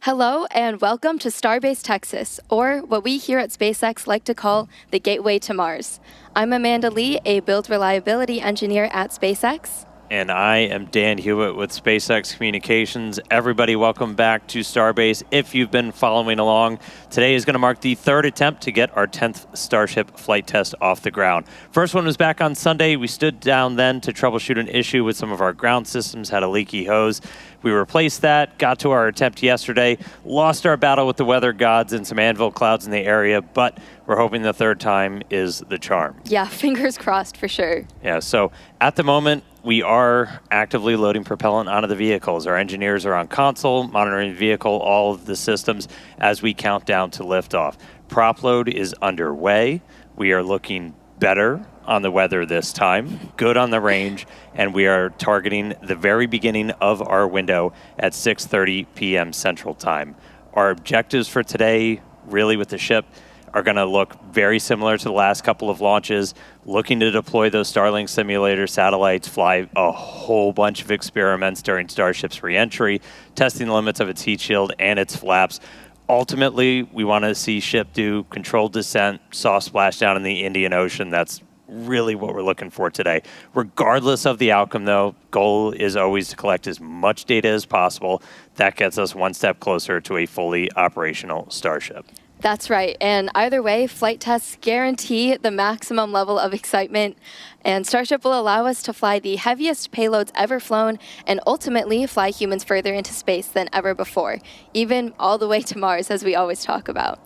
Hello and welcome to Starbase, Texas, or what we here at SpaceX like to call the Gateway to Mars. I'm Amanda Lee, a build reliability engineer at SpaceX. And I am Dan Hewitt with SpaceX Communications. Everybody, welcome back to Starbase. If you've been following along, today is going to mark the third attempt to get our 10th Starship flight test off the ground. First one was back on Sunday. We stood down then to troubleshoot an issue with some of our ground systems, had a leaky hose. We replaced that, got to our attempt yesterday, lost our battle with the weather gods and some anvil clouds in the area, but we're hoping the third time is the charm. Yeah, fingers crossed for sure. Yeah, so at the moment, we are actively loading propellant onto the vehicles. Our engineers are on console, monitoring the vehicle, all of the systems as we count down to liftoff. Prop load is underway. We are looking better on the weather this time, good on the range, and we are targeting the very beginning of our window at 6:30 p.m. Central Time. Our objectives for today, really with the ship, are going to look very similar to the last couple of launches, looking to deploy those Starlink simulator satellites, fly a whole bunch of experiments during Starship's reentry, testing the limits of its heat shield and its flaps. Ultimately, we want to see ship do controlled descent, soft splashdown in the Indian Ocean. That's really what we're looking for today. Regardless of the outcome, though, goal is always to collect as much data as possible. That gets us one step closer to a fully operational Starship. That's right, and either way, flight tests guarantee the maximum level of excitement, and Starship will allow us to fly the heaviest payloads ever flown and ultimately fly humans further into space than ever before, even all the way to Mars, as we always talk about.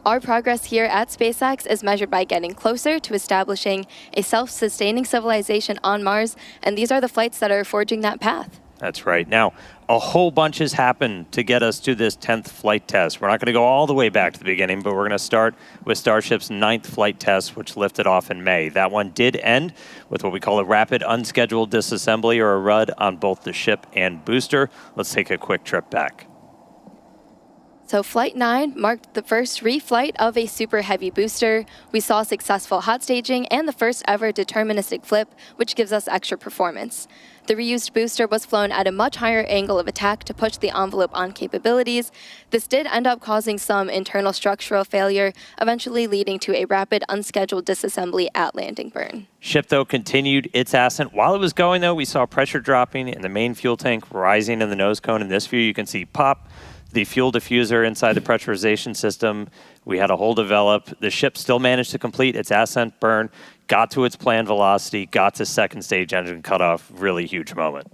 Our progress here at SpaceX is measured by getting closer to establishing a self-sustaining civilization on Mars, and these are the flights that are forging that path. That's right. Now, a whole bunch has happened to get us to this 10th flight test. We're not going to go all the way back to the beginning, but we're going to start with Starship's 9th flight test, which lifted off in May. That one did end with what we call a rapid unscheduled disassembly, or a RUD, on both the ship and booster. Let's take a quick trip back. So Flight 9 marked the first reflight of a Super Heavy booster. We saw successful hot staging and the first ever deterministic flip, which gives us extra performance. The reused booster was flown at a much higher angle of attack to push the envelope on capabilities. This did end up causing some internal structural failure, eventually leading to a rapid unscheduled disassembly at landing burn. Ship, though, continued its ascent. While it was going, though, we saw pressure dropping in the main fuel tank, rising in the nose cone. In this view, you can see pop. The fuel diffuser inside the pressurization system, we had a hole develop. The ship still managed to complete its ascent burn, got to its planned velocity, got to second stage engine cutoff. Really huge moment.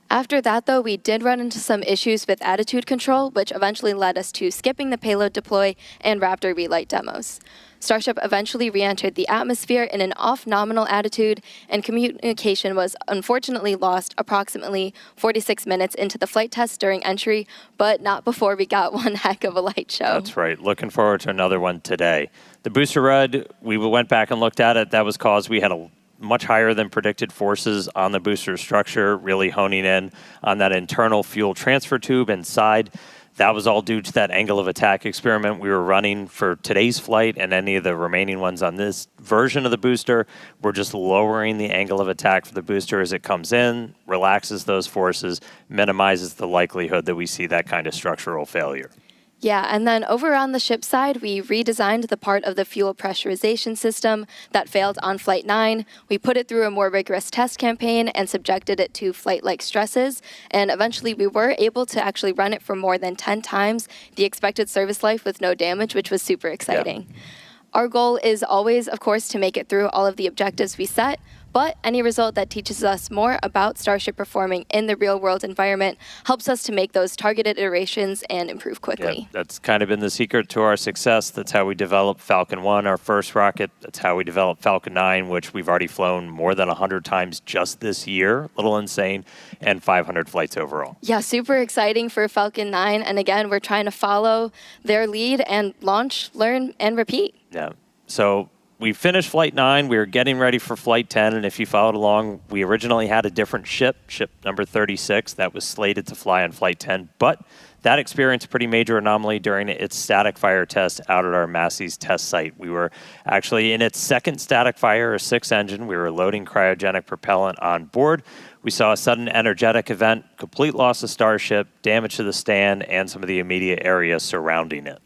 After that, though, we did run into some issues with attitude control, which eventually led us to skipping the payload deploy and Raptor relight demos. Starship eventually re-entered the atmosphere in an off-nominal attitude, and communication was unfortunately lost approximately 46 minutes into the flight test during entry, but not before we got one heck of a light show. That's right. Looking forward to another one today. The booster RUD, we went back and looked at it. That was caused we had a much higher than predicted forces on the booster structure, really honing in on that internal fuel transfer tube inside. That was all due to that angle of attack experiment we were running for today's flight, and any of the remaining ones on this version of the booster. We're just lowering the angle of attack for the booster as it comes in, relaxes those forces, minimizes the likelihood that we see that kind of structural failure. Yeah, and then over on the ship side, we redesigned the part of the fuel pressurization system that failed on Flight 9. We put it through a more rigorous test campaign and subjected it to flight-like stresses, and eventually we were able to actually run it for more than 10 times the expected service life with no damage, which was super exciting. Yeah. Our goal is always, of course, to make it through all of the objectives we set, but any result that teaches us more about Starship performing in the real-world environment helps us to make those targeted iterations and improve quickly. Yeah, that's kind of been the secret to our success. That's how we developed Falcon 1, our first rocket. That's how we developed Falcon 9, which we've already flown more than 100 times just this year. A little insane, and 500 flights overall. Yeah, super exciting for Falcon 9. And again, we're trying to follow their lead and launch, learn, and repeat. Yeah, so we finished Flight 9. We were getting ready for Flight 10, and if you followed along, we originally had a different ship number 36, that was slated to fly on Flight 10, but that experienced a pretty major anomaly during its static fire test out at our Massey's test site. We were actually in its second static fire, a 6 engine. We were loading cryogenic propellant on board. We saw a sudden energetic event, complete loss of Starship, damage to the stand, and some of the immediate area surrounding it.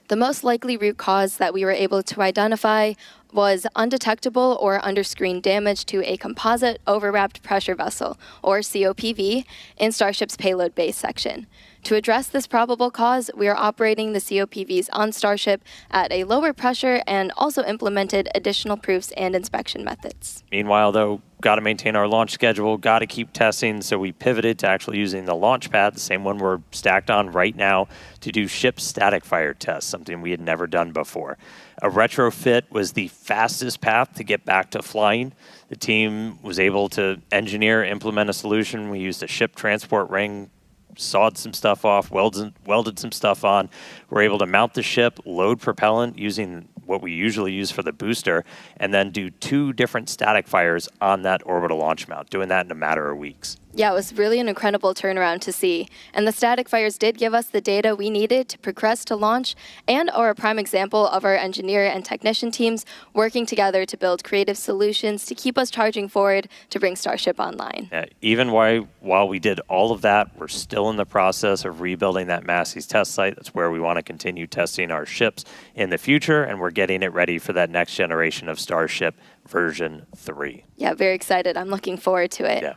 The most likely root cause that we were able to identify was undetectable or under-screen damage to a composite overwrapped pressure vessel, or COPV, in Starship's payload base section. To address this probable cause, we are operating the COPVs on Starship at a lower pressure and also implemented additional proofs and inspection methods. Meanwhile, though, got to maintain our launch schedule, got to keep testing, so we pivoted to actually using the launch pad, the same one we're stacked on right now, to do ship static fire tests, something we had never done before. A retrofit was the fastest path to get back to flying. The team was able to engineer, implement a solution. We used a ship transport ring, sawed some stuff off, welded some stuff on. We're able to mount the ship, load propellant using what we usually use for the booster, and then do 2 different static fires on that orbital launch mount, doing that in a matter of weeks. Yeah, it was really an incredible turnaround to see. And the static fires did give us the data we needed to progress to launch, and are a prime example of our engineer and technician teams working together to build creative solutions to keep us charging forward to bring Starship online. Yeah, even while we did all of that, we're still in the process of rebuilding that Massey's test site. That's where we want to continue testing our ships in the future, and we're getting it ready for that next generation of Starship version 3. Yeah, very excited. I'm looking forward to it. Yeah.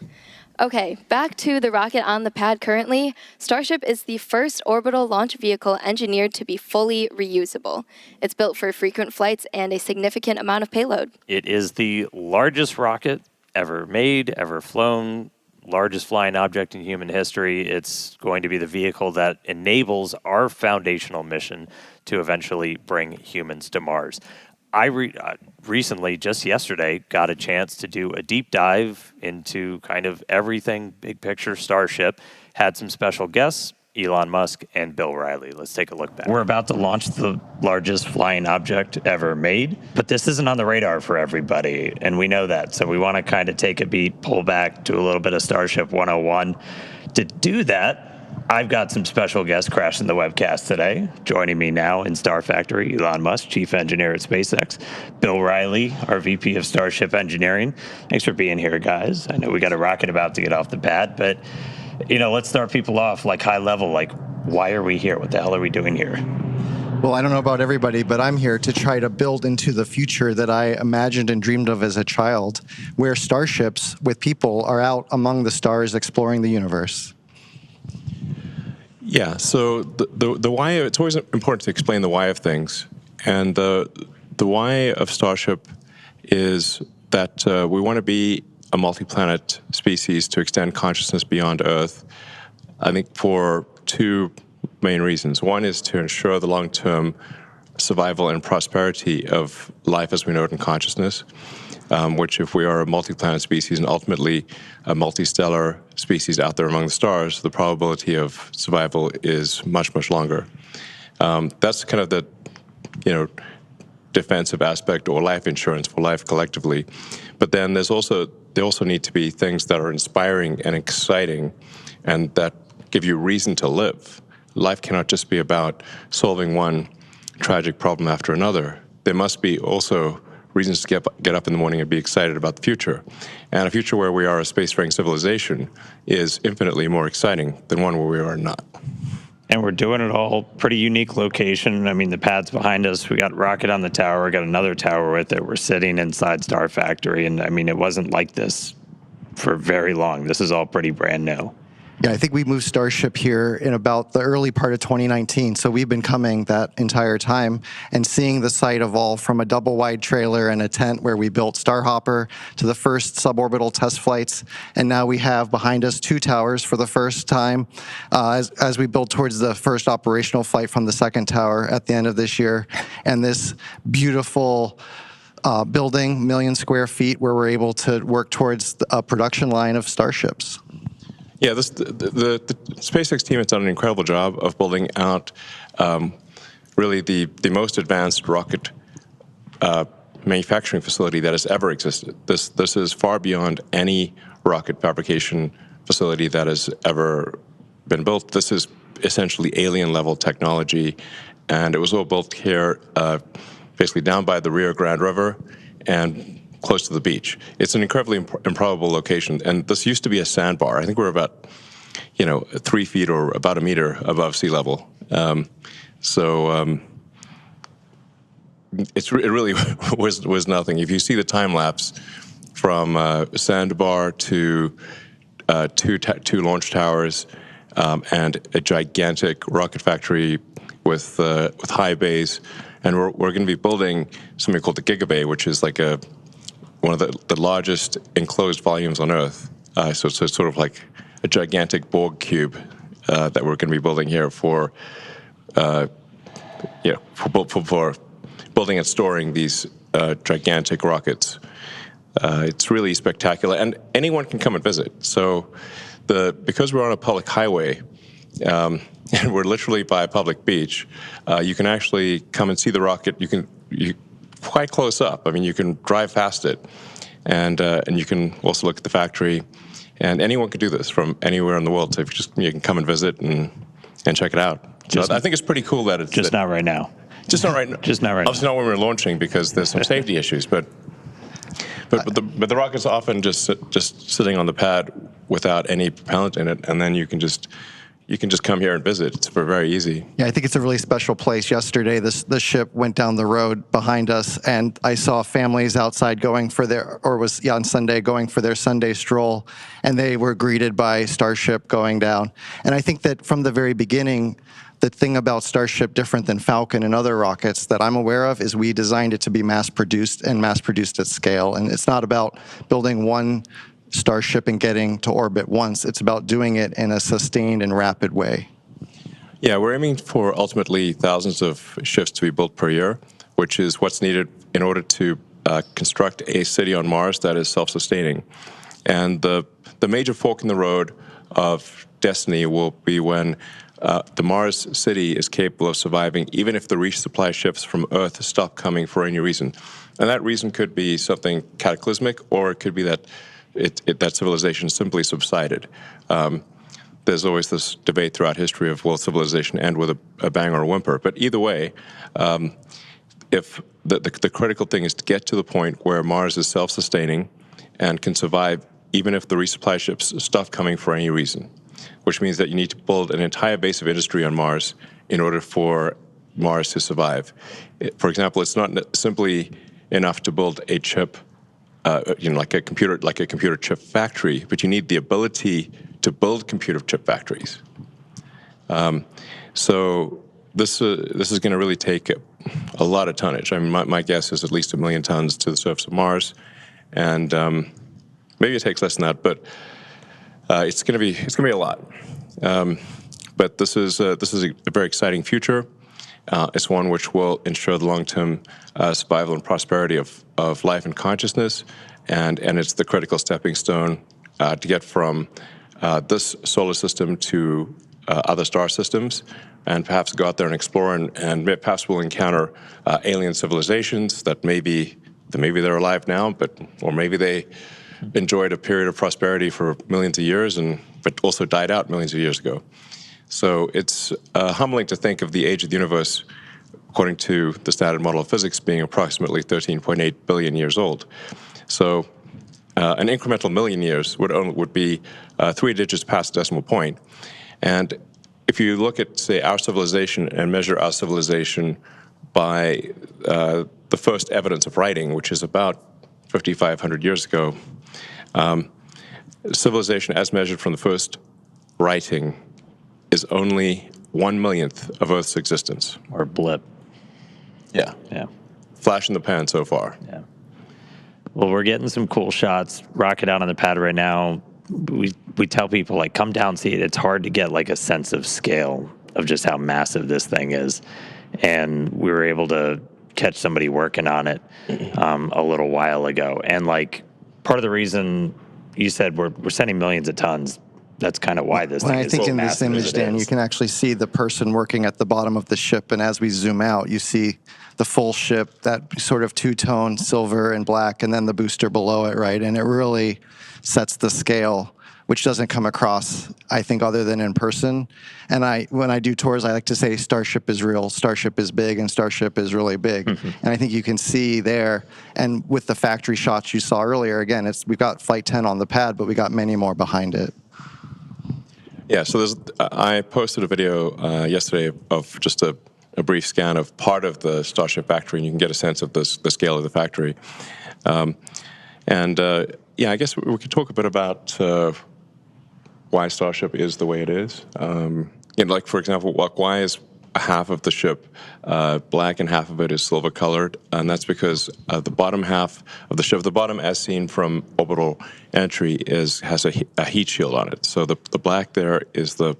Okay, back to the rocket on the pad currently. Starship is the first orbital launch vehicle engineered to be fully reusable. It's built for frequent flights and a significant amount of payload. It is the largest rocket ever made, ever flown. largest flying object in human history. It's going to be the vehicle that enables our foundational mission to eventually bring humans to Mars. I recently, just yesterday, got a chance to do a deep dive into kind of everything big picture Starship. Had some special guests, Elon Musk and Bill Riley. Let's take a look back. We're about to launch the largest flying object ever made, but this isn't on the radar for everybody, and we know that. So we want to kind of take a beat, pull back, do a little bit of Starship 101. To do that, I've got some special guests crashing the webcast today. Joining me now in Star Factory, Elon Musk, Chief Engineer at SpaceX, Bill Riley, our VP of Starship Engineering. Thanks for being here, guys. I know we got a rocket about to get off the pad, but let's start people off like high level. Like, why are we here? What the hell are we doing here? Well, I don't know about everybody, but I'm here to try to build into the future that I imagined and dreamed of as a child, where starships with people are out among the stars exploring the universe. Yeah, so the why, it's always important to explain the why of things. And the why of Starship is that we want to be a multi-planet species to extend consciousness beyond Earth, I think for two main reasons. One is to ensure the long-term survival and prosperity of life as we know it in consciousness, which if we are a multi-planet species and ultimately a multi-stellar species out there among the stars, the probability of survival is much, much longer. That's kind of the, defensive aspect or life insurance for life collectively. But then there also need to be things that are inspiring and exciting and that give you reason to live. Life cannot just be about solving one tragic problem after another. There must be also reasons to get up in the morning and be excited about the future. And a future where we are a spacefaring civilization is infinitely more exciting than one where we are not. And we're doing it all pretty unique location. I mean, the pad's behind us. We got rocket on the tower. We got another tower with it. We're sitting inside Star Factory. And I mean, it wasn't like this for very long. This is all pretty brand new. Yeah, I think we moved Starship here in about the early part of 2019. So we've been coming that entire time and seeing the site evolve from a double-wide trailer and a tent where we built Starhopper to the first suborbital test flights. And now we have behind us 2 towers for the first time as we build towards the first operational flight from the second tower at the end of this year. And this beautiful building, million square feet, where we're able to work towards a production line of Starships. Yeah, the SpaceX team has done an incredible job of building out really the most advanced rocket manufacturing facility that has ever existed. This is far beyond any rocket fabrication facility that has ever been built. This is essentially alien-level technology, and it was all built here basically down by the Rio Grande River and close to the beach. It's an incredibly improbable location, and this used to be a sandbar. I think we're about, 3 feet or about a meter above sea level. It really was nothing. If you see the time lapse from sandbar to two launch towers and a gigantic rocket factory with high bays, and we're going to be building something called the Gigabay, which is like one of the largest enclosed volumes on Earth. So it's sort of like a gigantic Borg cube that we're going to be building here for building and storing these gigantic rockets. It's really spectacular, and anyone can come and visit. So because we're on a public highway, and we're literally by a public beach, you can actually come and see the rocket. You quite close up. I mean, you can drive past it, and you can also look at the factory. And anyone can do this from anywhere in the world. So if you can come and visit and check it out. I think it's pretty cool that it's just not right now. Just not right now. Just not right now. Obviously not when we're launching because there's some safety issues. But the rocket's often just sitting on the pad without any propellant in it, and then you can just come here and visit. It's very easy. Yeah, I think it's a really special place. Yesterday, the ship went down the road behind us, and I saw families outside on Sunday going for their Sunday stroll, and they were greeted by Starship going down. And I think that from the very beginning, the thing about Starship, different than Falcon and other rockets that I'm aware of, is we designed it to be mass-produced and mass-produced at scale. And it's not about building one Starship and getting to orbit once. It's about doing it in a sustained and rapid way. Yeah, we're aiming for ultimately thousands of ships to be built per year, which is what's needed in order to construct a city on Mars that is self-sustaining. And the major fork in the road of destiny will be when the Mars city is capable of surviving, even if the resupply ships from Earth stop coming for any reason. And that reason could be something cataclysmic, or it could be that that civilization simply subsided. There's always this debate throughout history of, will civilization end with a bang or a whimper? But either way, if the critical thing is to get to the point where Mars is self-sustaining and can survive even if the resupply ships stop coming for any reason, which means that you need to build an entire base of industry on Mars in order for Mars to survive. For example, it's not simply enough to build a chip, like a computer chip factory, but you need the ability to build computer chip factories. So this is going to really take a lot of tonnage. I mean, my guess is at least 1 million tons to the surface of Mars, and maybe it takes less than that, but it's going to be a lot. But this is a very exciting future. It's one which will ensure the long-term survival and prosperity of life and consciousness, and it's the critical stepping stone to get from this solar system to other star systems, and perhaps go out there and explore, and perhaps we'll encounter alien civilizations that maybe they're alive now, or maybe they enjoyed a period of prosperity for millions of years, but also died out millions of years ago. So it's humbling to think of the age of the universe, according to the standard model of physics, being approximately 13.8 billion years old. So an incremental million years would be 3 digits past the decimal point. And if you look at, say, our civilization and measure our civilization by the first evidence of writing, which is about 5,500 years ago, civilization as measured from the first writing is only 1/1,000,000th of Earth's existence. Or blip. Yeah. Yeah. Flash in the pan so far. Yeah. Well, we're getting some cool shots. Rocket out on the pad right now. We tell people, like, come down, see it. It's hard to get, like, a sense of scale of just how massive this thing is. And we were able to catch somebody working on it a little while ago. And, like, part of the reason you said we're sending millions of tons, that's kind of why this thing is so massive. I think in this image, Dan, you can actually see the person working at the bottom of the ship, and as we zoom out, you see the full ship, that sort of two-tone silver and black, and then the booster below it, right? And it really sets the scale, which doesn't come across, I think, other than in person. And when I do tours, I like to say Starship is real, Starship is big, and Starship is really big. And I think you can see there, and with the factory shots you saw earlier, again, we've got Flight 10 on the pad, but we got many more behind it. Yeah, so I posted a video yesterday of just a brief scan of part of the Starship factory, and you can get a sense of the scale of the factory. Yeah, I guess we could talk a bit about why Starship is the way it is. Like, for example, why is half of the ship black and half of it is silver colored? And that's because the bottom half of the ship, the bottom as seen from orbital entry, has a heat shield on it. So the black there is the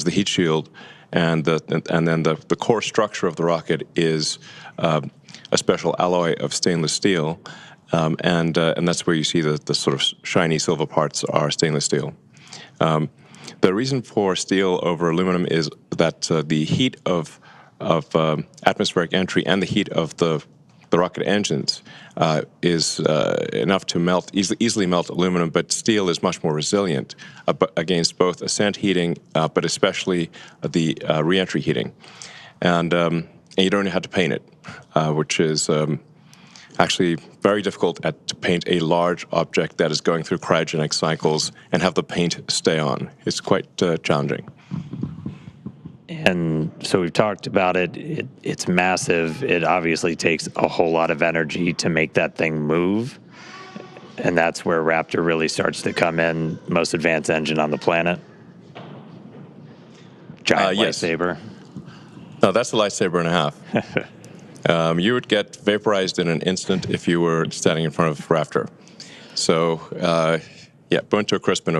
heat shield, and then the core structure of the rocket is a special alloy of stainless steel, and that's where you see the sort of shiny silver parts are stainless steel. The reason for steel over aluminum is that the heat of atmospheric entry and the heat of the rocket engines is enough to easily melt aluminum, but steel is much more resilient against both ascent heating, but especially the reentry heating. And you don't have to paint it, which is actually very difficult to paint a large object that is going through cryogenic cycles and have the paint stay on. It's quite challenging. And so we've talked about it. It's massive. It obviously takes a whole lot of energy to make that thing move. And that's where Raptor really starts to come in. Most advanced engine on the planet. Giant yes. lightsaber. No, that's a lightsaber and a half. You would get vaporized in an instant if you were standing in front of Raptor. So Yeah, burnt to a crisp in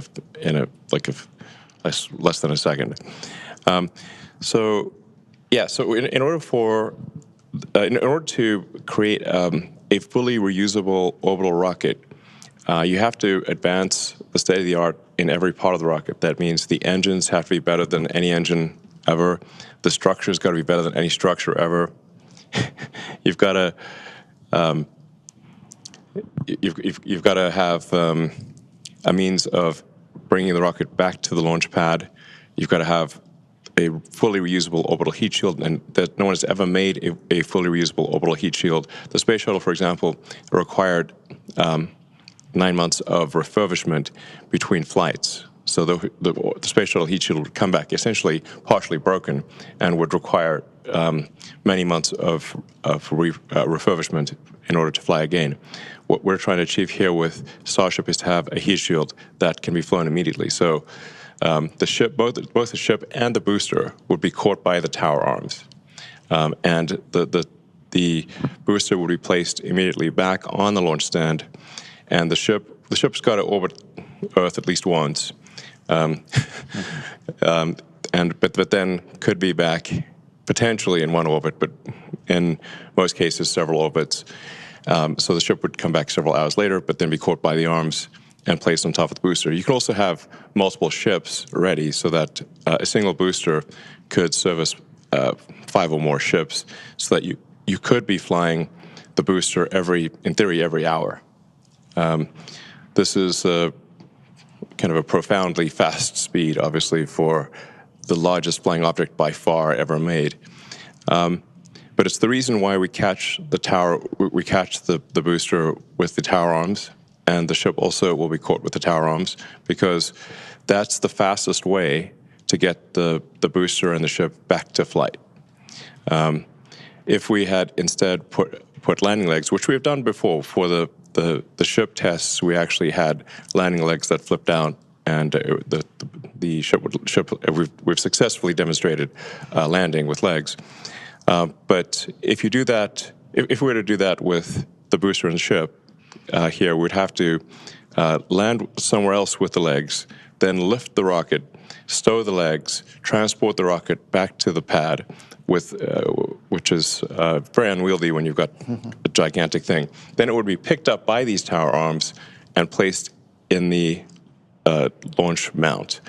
less than a second. So in order to create a fully reusable orbital rocket, you have to advance the state of the art in every part of the rocket. That means the engines have to be better than any engine ever. The structure's got to be better than any structure ever. You've got to you've got to have a means of bringing the rocket back to the launch pad. You've got to have a fully reusable orbital heat shield, and that no one has ever made a fully reusable orbital heat shield. The space shuttle, for example, required 9 months of refurbishment between flights. So the space shuttle heat shield would come back essentially partially broken and would require many months of refurbishment in order to fly again. What we're trying to achieve here with Starship is to have a heat shield that can be flown immediately. So the ship, both the ship and the booster, would be caught by the tower arms, and the booster would be placed immediately back on the launch stand, and the ship's got to orbit Earth at least once, but then could be back potentially in one orbit, but in most cases several orbits. So the ship would come back several hours later, but then be caught by the arms and placed on top of the booster. You can also have multiple ships ready so that a single booster could service 5 or more ships, so that you could be flying the booster in theory, every hour. This is kind of a profoundly fast speed, obviously, for the largest flying object by far ever made. But it's the reason why we catch the booster with the tower arms, and the ship also will be caught with the tower arms, because that's the fastest way to get the booster and the ship back to flight. If we had instead put landing legs, which we have done before for the ship tests, we actually had landing legs that flipped out, and the ship we've successfully demonstrated landing with legs. But if you do that, if we were to do that with the booster and the ship, here we'd have to land somewhere else with the legs, then lift the rocket, stow the legs, transport the rocket back to the pad, which is very unwieldy when you've got a gigantic thing. Then it would be picked up by these tower arms and placed in the launch mount.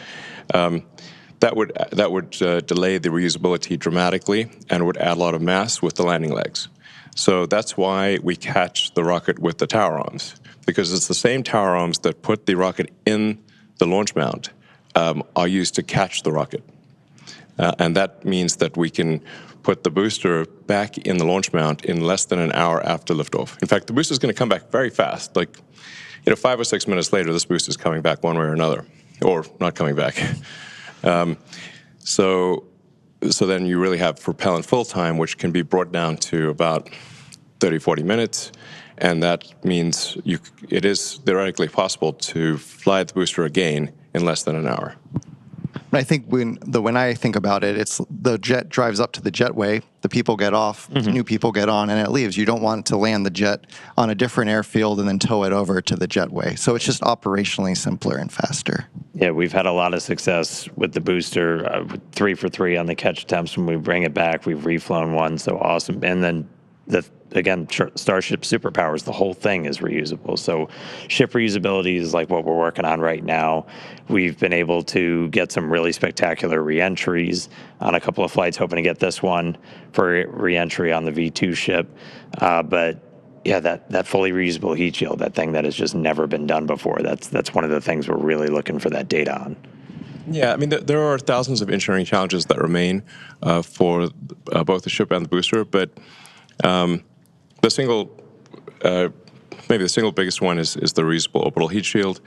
That would delay the reusability dramatically and would add a lot of mass with the landing legs. So that's why we catch the rocket with the tower arms, because it's the same tower arms that put the rocket in the launch mount are used to catch the rocket. And that means that we can put the booster back in the launch mount in less than an hour after liftoff. In fact, the booster is going to come back very fast. 5 or 6 minutes later, this booster is coming back one way or another, or not coming back. So then you really have propellant full time, which can be brought down to about 30, 40 minutes. And that means it is theoretically possible to fly the booster again in less than an hour. I think when I think about it, it's the jet drives up to the jetway, the people get off, new people get on, and it leaves. You don't want to land the jet on a different airfield and then tow it over to the jetway. So it's just operationally simpler and faster. Yeah, we've had a lot of success with the booster, 3 for 3 on the catch attempts. When we bring it back, we've reflown one, so awesome. And then again, Starship superpowers, the whole thing is reusable. So ship reusability is like what we're working on right now. We've been able to get some really spectacular reentries on a couple of flights, hoping to get this one for reentry on the V2 ship. But yeah, that fully reusable heat shield, that thing that has just never been done before, that's one of the things we're really looking for that data on. Yeah, I mean, there are thousands of engineering challenges that remain for both the ship and the booster, but maybe the single biggest one is the reusable orbital heat shield.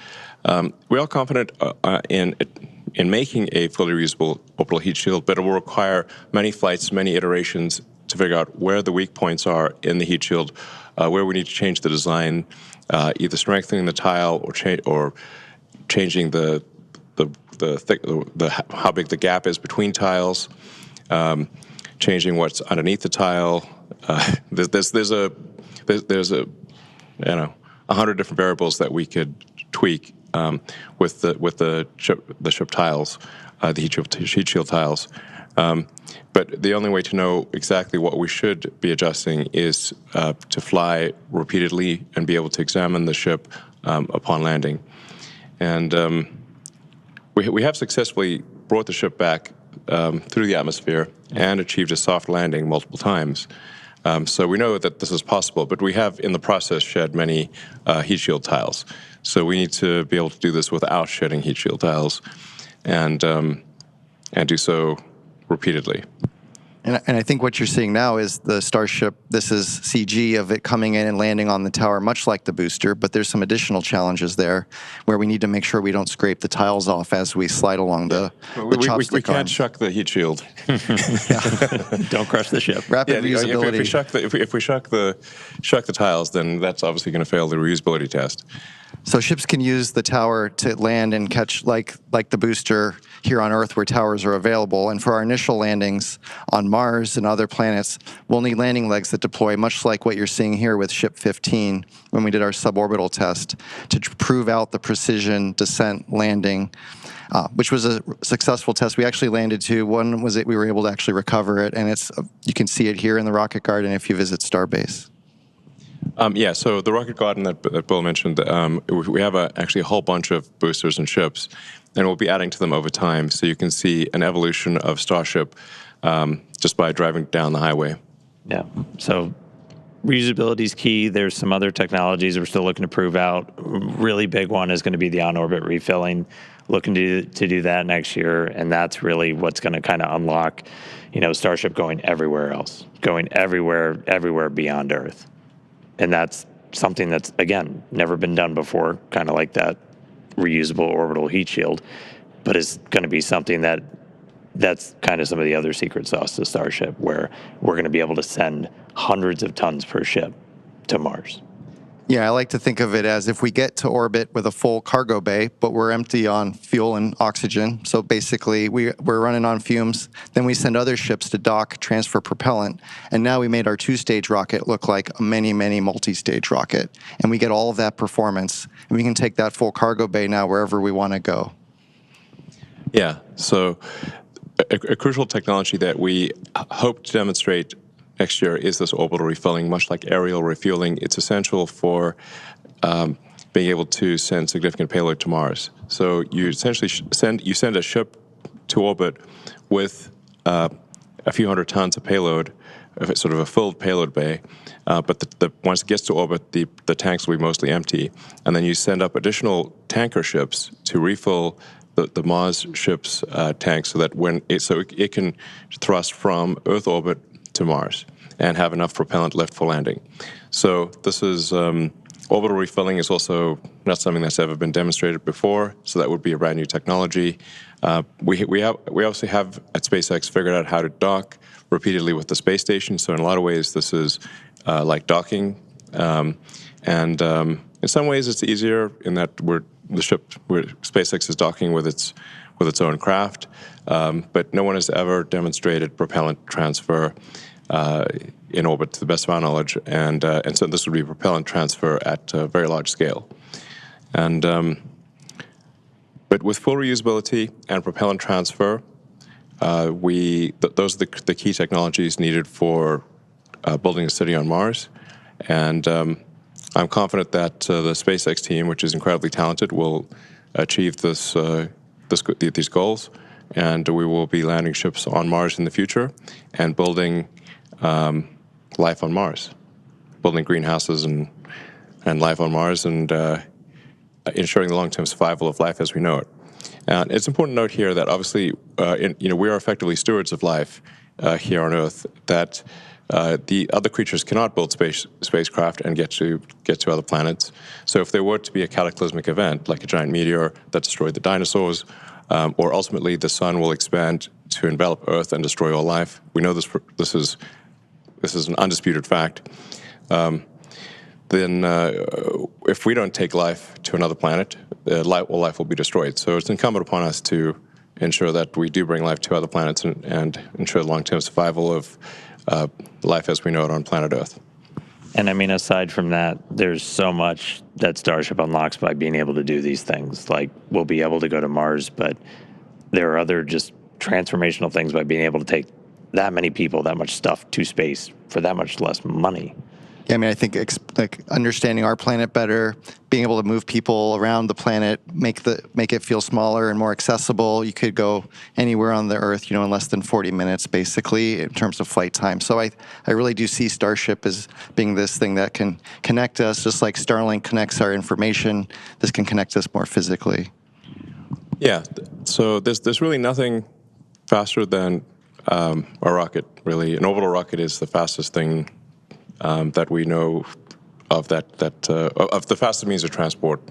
We are confident in making a fully reusable orbital heat shield, but it will require many flights, many iterations to figure out where the weak points are in the heat shield, where we need to change the design, either strengthening the tile or changing how big the gap is between tiles, changing what's underneath the tile. There's 100 different variables that we could tweak with the ship tiles, the heat shield tiles. But the only way to know exactly what we should be adjusting is to fly repeatedly and be able to examine the ship upon landing. And we have successfully brought the ship back through the atmosphere and achieved a soft landing multiple times. So we know that this is possible, but we have in the process shed many heat shield tiles. So we need to be able to do this without shedding heat shield tiles and do so repeatedly. And I think what you're seeing now is the Starship. This is CG of it coming in and landing on the tower, much like the booster, but there's some additional challenges there where we need to make sure we don't scrape the tiles off as we slide along the chopstick we can't arms. shuck the heat shield. Don't crush the ship. Rapid reusability. If we shuck the tiles, then that's obviously going to fail the reusability test. So ships can use the tower to land and catch, like the booster here on Earth where towers are available. And for our initial landings on Mars and other planets, we'll need landing legs that deploy much like what you're seeing here with Ship 15 when we did our suborbital test to prove out the precision descent landing, which was a successful test. We actually landed two. One was we were able to actually recover it, and you can see it here in the rocket garden if you visit Starbase. Yeah, so the rocket garden that Bill mentioned, we have actually a whole bunch of boosters and ships, and we'll be adding to them over time. So you can see an evolution of Starship just by driving down the highway. Yeah. So reusability is key. There's some other technologies we're still looking to prove out. Really big one is going to be the on-orbit refilling. Looking to do that next year, and that's really what's going to kind of unlock, Starship going everywhere else, going everywhere beyond Earth. And that's something that's, again, never been done before, kind of like that reusable orbital heat shield, but it's going to be something that's kind of some of the other secret sauce to Starship, where we're going to be able to send hundreds of tons per ship to Mars. Yeah, I like to think of it as if we get to orbit with a full cargo bay, but we're empty on fuel and oxygen. So basically, we're running on fumes. Then we send other ships to dock, transfer propellant, and now we made our two-stage rocket look like a many, many multi-stage rocket. And we get all of that performance, and we can take that full cargo bay now wherever we want to go. Yeah, so a crucial technology that we hope to demonstrate next year is this orbital refilling, much like aerial refueling. It's essential for being able to send significant payload to Mars. So you essentially send a ship to orbit with a few hundred tons of payload, sort of a filled payload bay. But once it gets to orbit, the tanks will be mostly empty, and then you send up additional tanker ships to refill the Mars ship's tanks, so that it can thrust from Earth orbit to Mars and have enough propellant left for landing. So this is orbital refilling is also not something that's ever been demonstrated before. So that would be a brand new technology. We obviously have at SpaceX figured out how to dock repeatedly with the space station. So in a lot of ways, this is like docking, and in some ways it's easier in that SpaceX is docking with its own craft, but no one has ever demonstrated propellant transfer in orbit, to the best of our knowledge, and so this would be propellant transfer at a very large scale. And but with full reusability and propellant transfer, those are the key technologies needed for building a city on Mars. And I'm confident that the SpaceX team, which is incredibly talented, will achieve these goals, and we will be landing ships on Mars in the future and building life on Mars, building greenhouses and life on Mars, and ensuring the long-term survival of life as we know it. And it's important to note here that obviously, we are effectively stewards of life here on Earth. That the other creatures cannot build spacecraft and get to other planets. So if there were to be a cataclysmic event, like a giant meteor that destroyed the dinosaurs, or ultimately the sun will expand to envelop Earth and destroy all life, we know this is an undisputed fact. Then if we don't take life to another planet, all life will be destroyed. So it's incumbent upon us to ensure that we do bring life to other planets and ensure the long-term survival of life as we know it on planet Earth. And I mean, aside from that, there's so much that Starship unlocks by being able to do these things. Like, we'll be able to go to Mars, but there are other just transformational things by being able to take that many people, that much stuff to space for that much less money. Yeah, I mean, I think like understanding our planet better, being able to move people around the planet, make it feel smaller and more accessible. You could go anywhere on the Earth, in less than 40 minutes, basically, in terms of flight time. So I really do see Starship as being this thing that can connect us, just like Starlink connects our information. This can connect us more physically. Yeah. So there's really nothing faster than a rocket. Really, an orbital rocket is the fastest thing that we know of of the fastest means of transport.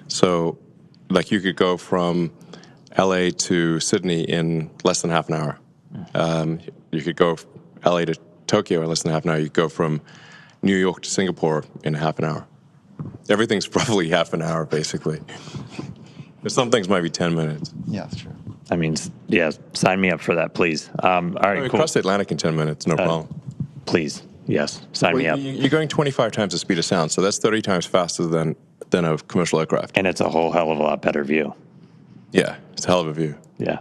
So, like, you could go from LA to Sydney in less than half an hour. You could go LA to Tokyo in less than half an hour. You could go from New York to Singapore in half an hour. Everything's probably half an hour, basically. Some things might be 10 minutes. Yeah, that's true. I mean, yeah, sign me up for that, please. All right, cool. Cross the Atlantic in 10 minutes, no problem. Please. Yes, sign me up. You're going 25 times the speed of sound, so that's 30 times faster than a commercial aircraft. And it's a whole hell of a lot better view. Yeah, it's a hell of a view. Yeah.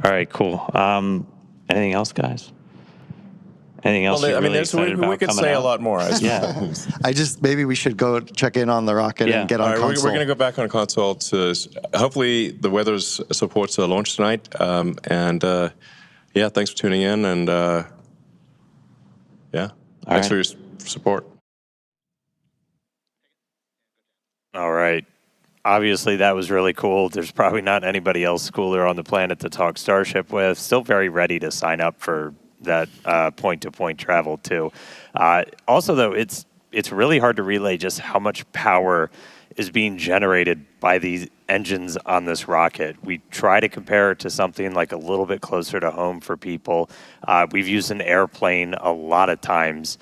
All right, cool. Anything else, guys? Anything else? Well, you're really we excited about could coming say out? a lot more. Yeah. Maybe we should go check in on the rocket and get on console. We're going to go back on console to hopefully the weather supports a launch tonight. Yeah, thanks for tuning in, and yeah, thanks for your support. All right. Obviously, that was really cool. There's probably not anybody else cooler on the planet to talk Starship with. Still very ready to sign up for that point-to-point travel too. Also, though, it's really hard to relay just how much power is being generated by these engines on this rocket. We try to compare it to something like a little bit closer to home for people. We've used an airplane a lot of times.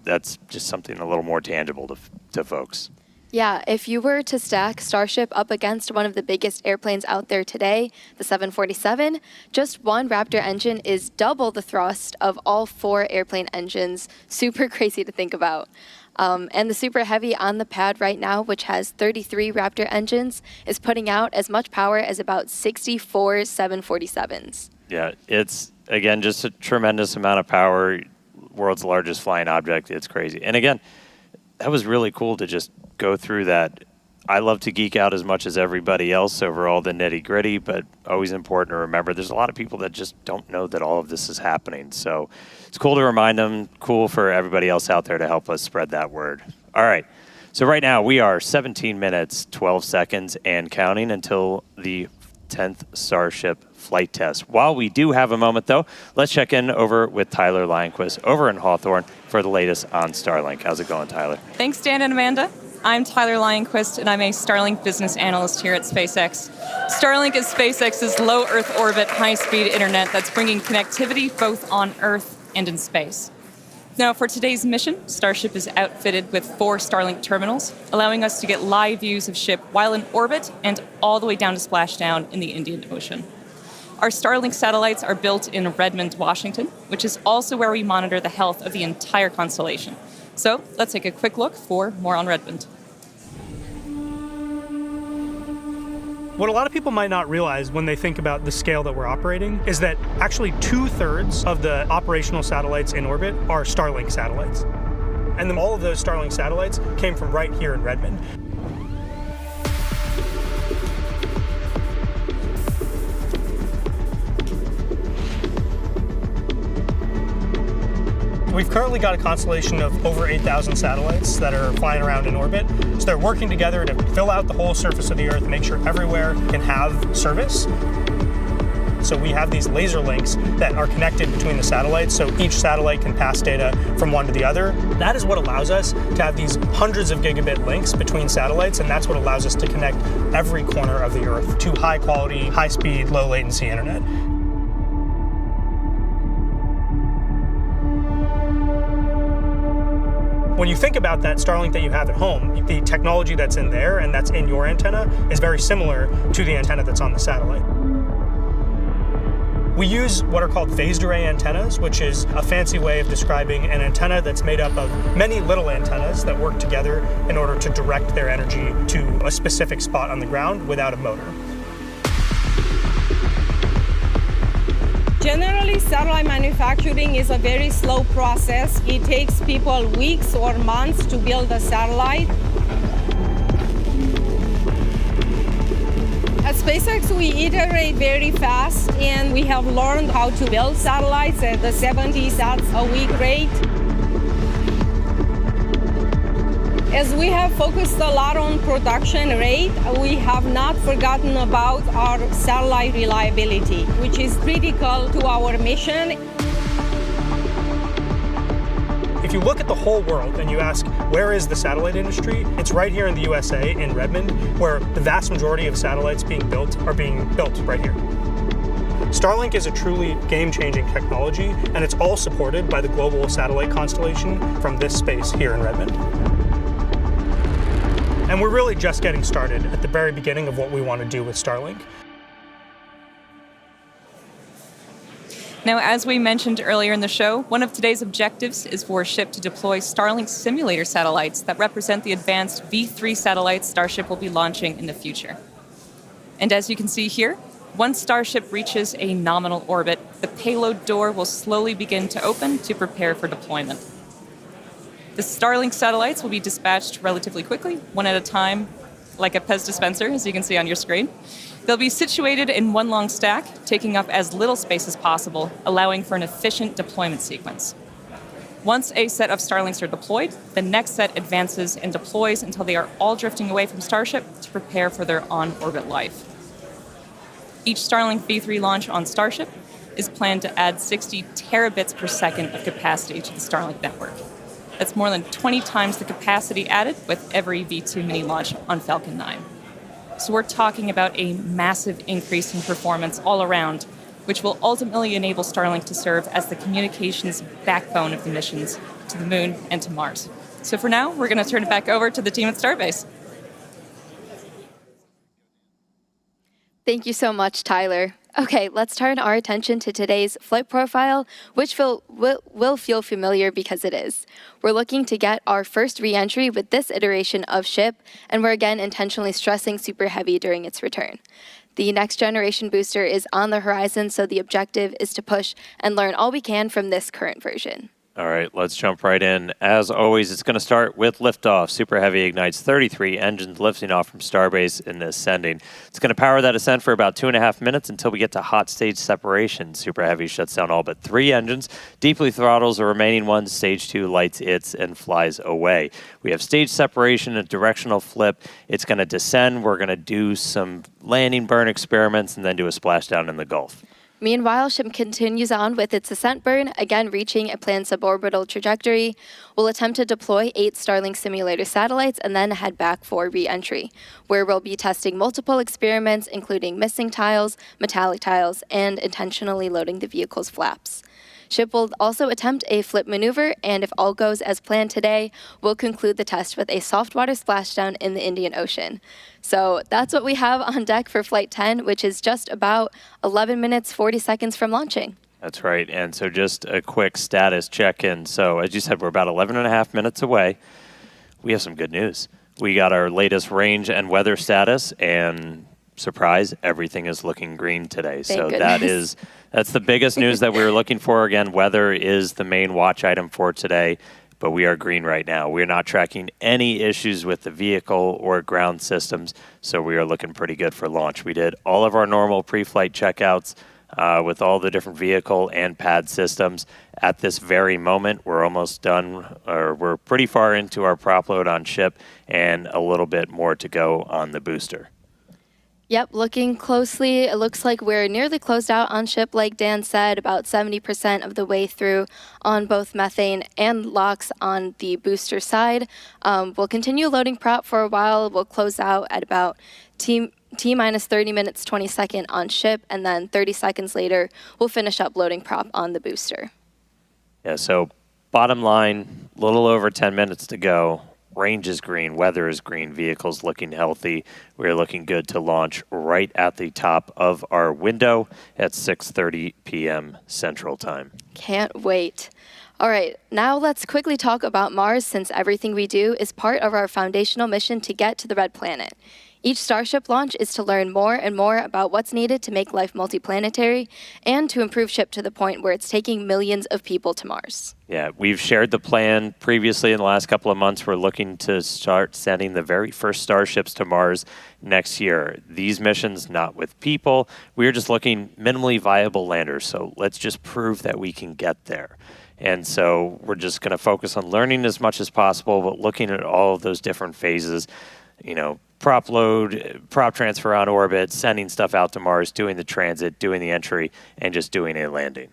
That's just something a little more tangible to folks. Yeah, if you were to stack Starship up against one of the biggest airplanes out there today, the 747, just one Raptor engine is double the thrust of all 4 airplane engines. Super crazy to think about. And the Super Heavy on the pad right now, which has 33 Raptor engines, is putting out as much power as about 64 747s. Yeah, it's, again, just a tremendous amount of power. World's largest flying object. It's crazy. And again, that was really cool to just go through that. I love to geek out as much as everybody else over all the nitty-gritty, but always important to remember there's a lot of people that just don't know that all of this is happening. So it's cool to remind them, cool for everybody else out there to help us spread that word. All right. So right now we are 17 minutes, 12 seconds, and counting until the 10th Starship flight test. While we do have a moment, though, let's check in over with Tyler Lionquist over in Hawthorne for the latest on Starlink. How's it going, Tyler? Thanks, Dan and Amanda. I'm Tyler Lionquist, and I'm a Starlink business analyst here at SpaceX. Starlink is SpaceX's low Earth orbit, high-speed internet that's bringing connectivity both on Earth and in space. Now, for today's mission, Starship is outfitted with 4 Starlink terminals, allowing us to get live views of ship while in orbit and all the way down to splashdown in the Indian Ocean. Our Starlink satellites are built in Redmond, Washington, which is also where we monitor the health of the entire constellation. So let's take a quick look for more on Redmond. What a lot of people might not realize when they think about the scale that we're operating is that actually 2/3 of the operational satellites in orbit are Starlink satellites. And then all of those Starlink satellites came from right here in Redmond. We've currently got a constellation of over 8,000 satellites that are flying around in orbit. So they're working together to fill out the whole surface of the Earth, make sure everywhere can have service. So we have these laser links that are connected between the satellites, so each satellite can pass data from one to the other. That is what allows us to have these hundreds of gigabit links between satellites, and that's what allows us to connect every corner of the Earth to high quality, high speed, low latency internet. When you think about that Starlink that you have at home, the technology that's in there and that's in your antenna is very similar to the antenna that's on the satellite. We use what are called phased array antennas, which is a fancy way of describing an antenna that's made up of many little antennas that work together in order to direct their energy to a specific spot on the ground without a motor. Generally, satellite manufacturing is a very slow process. It takes people weeks or months to build a satellite. At SpaceX, we iterate very fast, and we have learned how to build satellites at the 70 sats a week rate. As we have focused a lot on production rate, we have not forgotten about our satellite reliability, which is critical to our mission. If you look at the whole world and you ask, where is the satellite industry? It's right here in the USA, in Redmond, where the vast majority of satellites being built are being built right here. Starlink is a truly game-changing technology, and it's all supported by the global satellite constellation from this space here in Redmond. And we're really just getting started at the very beginning of what we want to do with Starlink. Now, as we mentioned earlier in the show, one of today's objectives is for SHIP to deploy Starlink simulator satellites that represent the advanced V3 satellites Starship will be launching in the future. And as you can see here, once Starship reaches a nominal orbit, the payload door will slowly begin to open to prepare for deployment. The Starlink satellites will be dispatched relatively quickly, one at a time, like a Pez dispenser, as you can see on your screen. They'll be situated in one long stack, taking up as little space as possible, allowing for an efficient deployment sequence. Once a set of Starlinks are deployed, the next set advances and deploys until they are all drifting away from Starship to prepare for their on-orbit life. Each Starlink V3 launch on Starship is planned to add 60 terabits per second of capacity to the Starlink network. That's more than 20 times the capacity added with every V2 mini launch on Falcon 9. So we're talking about a massive increase in performance all around, which will ultimately enable Starlink to serve as the communications backbone of the missions to the moon and to Mars. So for now, we're going to turn it back over to the team at Starbase. Thank you so much, Tyler. Okay, let's turn our attention to today's flight profile, which will feel familiar because it is. We're looking to get our first re-entry with this iteration of SHIP, and we're again intentionally stressing Super Heavy during its return. The next generation booster is on the horizon, so the objective is to push and learn all we can from this current version. All right, let's jump right in. As always, it's going to start with liftoff. Super Heavy ignites 33 engines lifting off from Starbase and ascending. It's going to power that ascent for about 2.5 minutes until we get to hot stage separation. Super Heavy shuts down all but 3 engines, deeply throttles the remaining ones, stage 2 lights its, and flies away. We have stage separation, a directional flip. It's going to descend. We're going to do some landing burn experiments and then do a splashdown in the Gulf. Meanwhile, SHIP continues on with its ascent burn, again reaching a planned suborbital trajectory. We'll attempt to deploy 8 Starlink simulator satellites and then head back for re-entry, where we'll be testing multiple experiments, including missing tiles, metallic tiles, and intentionally loading the vehicle's flaps. SHIP will also attempt a flip maneuver, and if all goes as planned today, we'll conclude the test with a soft water splashdown in the Indian Ocean. So that's what we have on deck for Flight 10, which is just about 11 minutes, 40 seconds from launching. That's right. And so just a quick status check-in. So as you said, we're about 11.5 minutes away. We have some good news. We got our latest range and weather status, and surprise, everything is looking green today. Thank so goodness. that's the biggest news that we were looking for. Again, weather is the main watch item for today, but we are green right now. We're not tracking any issues with the vehicle or ground systems, so we are looking pretty good for launch. We did all of our normal pre-flight checkouts with all the different vehicle and pad systems. At this very moment, we're almost done, or we're pretty far into our prop load on SHIP and a little bit more to go on the booster. Yep, looking closely, it looks like we're nearly closed out on SHIP, like Dan said, about 70% of the way through on both methane and LOX on the booster side. We'll continue loading prop for a while. We'll close out at about T-minus 30 minutes, 20 seconds on SHIP, and then 30 seconds later, we'll finish up loading prop on the booster. Yeah, so bottom line, a little over 10 minutes to go. range is green, weather is green, vehicles looking healthy. We're looking good to launch right at the top of our window at 6:30 p.m. Central Time. Can't wait. All right, now let's quickly talk about Mars, since everything we do is part of our foundational mission to get to the red planet. Each Starship launch is to learn more and more about what's needed to make life multiplanetary and to improve ship to the point where it's taking millions of people to Mars. Yeah, we've shared the plan previously in the last couple of months. We're looking to start sending the very first Starships to Mars next year. These missions, not with people. We're just looking minimally viable landers, so let's just prove that we can get there. And so we're just going to focus on learning as much as possible, but looking at all of those different phases, you know, prop load, prop transfer on orbit, sending stuff out to Mars, doing the transit, doing the entry, and just doing a landing.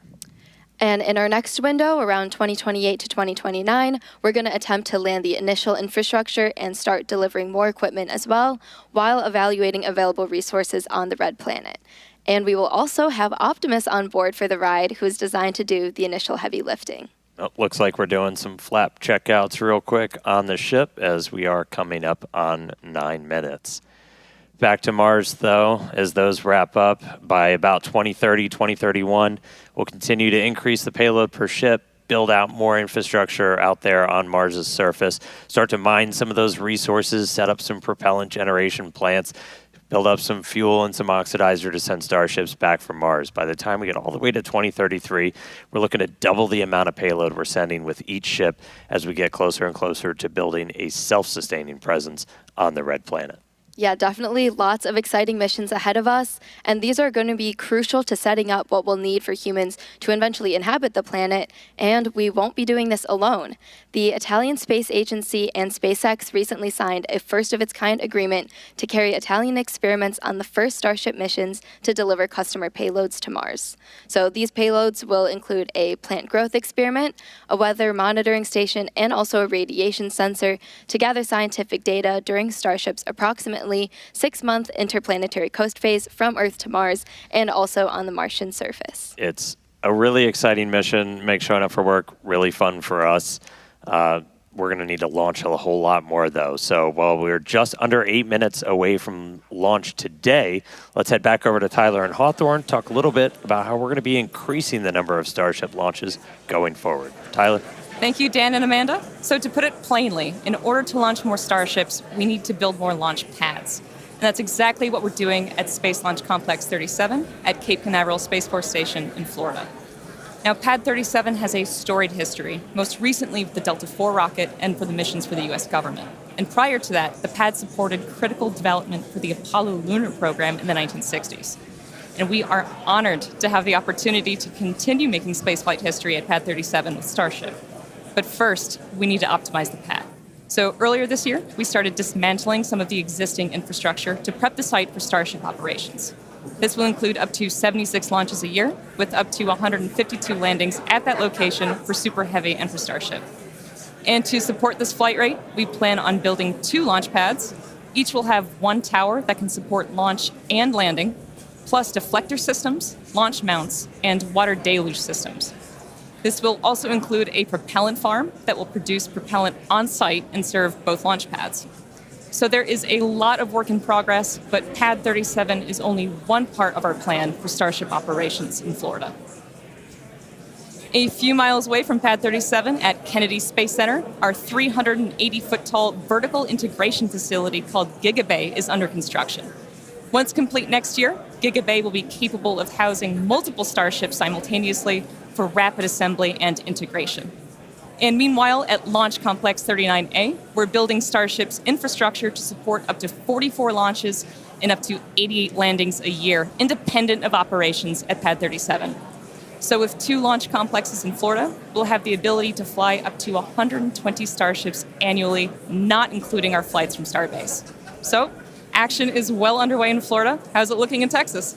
And in our next window, around 2028 to 2029, we're going to attempt to land the initial infrastructure and start delivering more equipment as well, while evaluating available resources on the red planet. And we will also have Optimus on board for the ride, who is designed to do the initial heavy lifting. Oh, looks like we're doing some flap checkouts real quick on the ship as we are coming up on 9 minutes. Back to Mars, though, as those wrap up by about 2030, 2031, we'll continue to increase the payload per ship, build out more infrastructure out there on Mars's surface, start to mine some of those resources, set up some propellant generation plants, build up some fuel and some oxidizer to send Starships back from Mars. By the time we get all the way to 2033, we're looking to double the amount of payload we're sending with each ship as we get closer and closer to building a self-sustaining presence on the red planet. Yeah, definitely lots of exciting missions ahead of us, and these are going to be crucial to setting up what we'll need for humans to eventually inhabit the planet, and we won't be doing this alone. The Italian Space Agency and SpaceX recently signed a first-of-its-kind agreement to carry Italian experiments on the first Starship missions to deliver customer payloads to Mars. So these payloads will include a plant growth experiment, a weather monitoring station, and also a radiation sensor to gather scientific data during Starship's approximately 6-month interplanetary coast phase from Earth to Mars, and also on the Martian surface. It's a really exciting mission. Makes showing up for work really fun for us. We're going to need to launch a whole lot more, though. So while we're just under 8 minutes away from launch today, let's head back over to Tyler and Hawthorne, talk a little bit about how we're going to be increasing the number of Starship launches going forward. Tyler? Thank you, Dan and Amanda. So to put it plainly, in order to launch more Starships, we need to build more launch pads. And that's exactly what we're doing at Space Launch Complex 37 at Cape Canaveral Space Force Station in Florida. Now, Pad 37 has a storied history, most recently with the Delta IV rocket and for the missions for the U.S. government. And prior to that, the pad supported critical development for the Apollo lunar program in the 1960s. And we are honored to have the opportunity to continue making spaceflight history at Pad 37 with Starship. But first, we need to optimize the pad. So earlier this year, we started dismantling some of the existing infrastructure to prep the site for Starship operations. This will include up to 76 launches a year, with up to 152 landings at that location for Super Heavy and for Starship. And to support this flight rate, we plan on building 2 launch pads. Each will have 1 tower that can support launch and landing, plus deflector systems, launch mounts, and water deluge systems. This will also include a propellant farm that will produce propellant on-site and serve both launch pads. So there is a lot of work in progress, but Pad 37 is only one part of our plan for Starship operations in Florida. A few miles away from Pad 37 at Kennedy Space Center, our 380-foot-tall vertical integration facility called GigaBay is under construction. Once complete next year, GigaBay will be capable of housing multiple Starships simultaneously for rapid assembly and integration. And meanwhile, at Launch Complex 39A, we're building Starship's infrastructure to support up to 44 launches and up to 88 landings a year, independent of operations at Pad 37. So with 2 launch complexes in Florida, we'll have the ability to fly up to 120 Starships annually, not including our flights from Starbase. So action is well underway in Florida. How's it looking in Texas?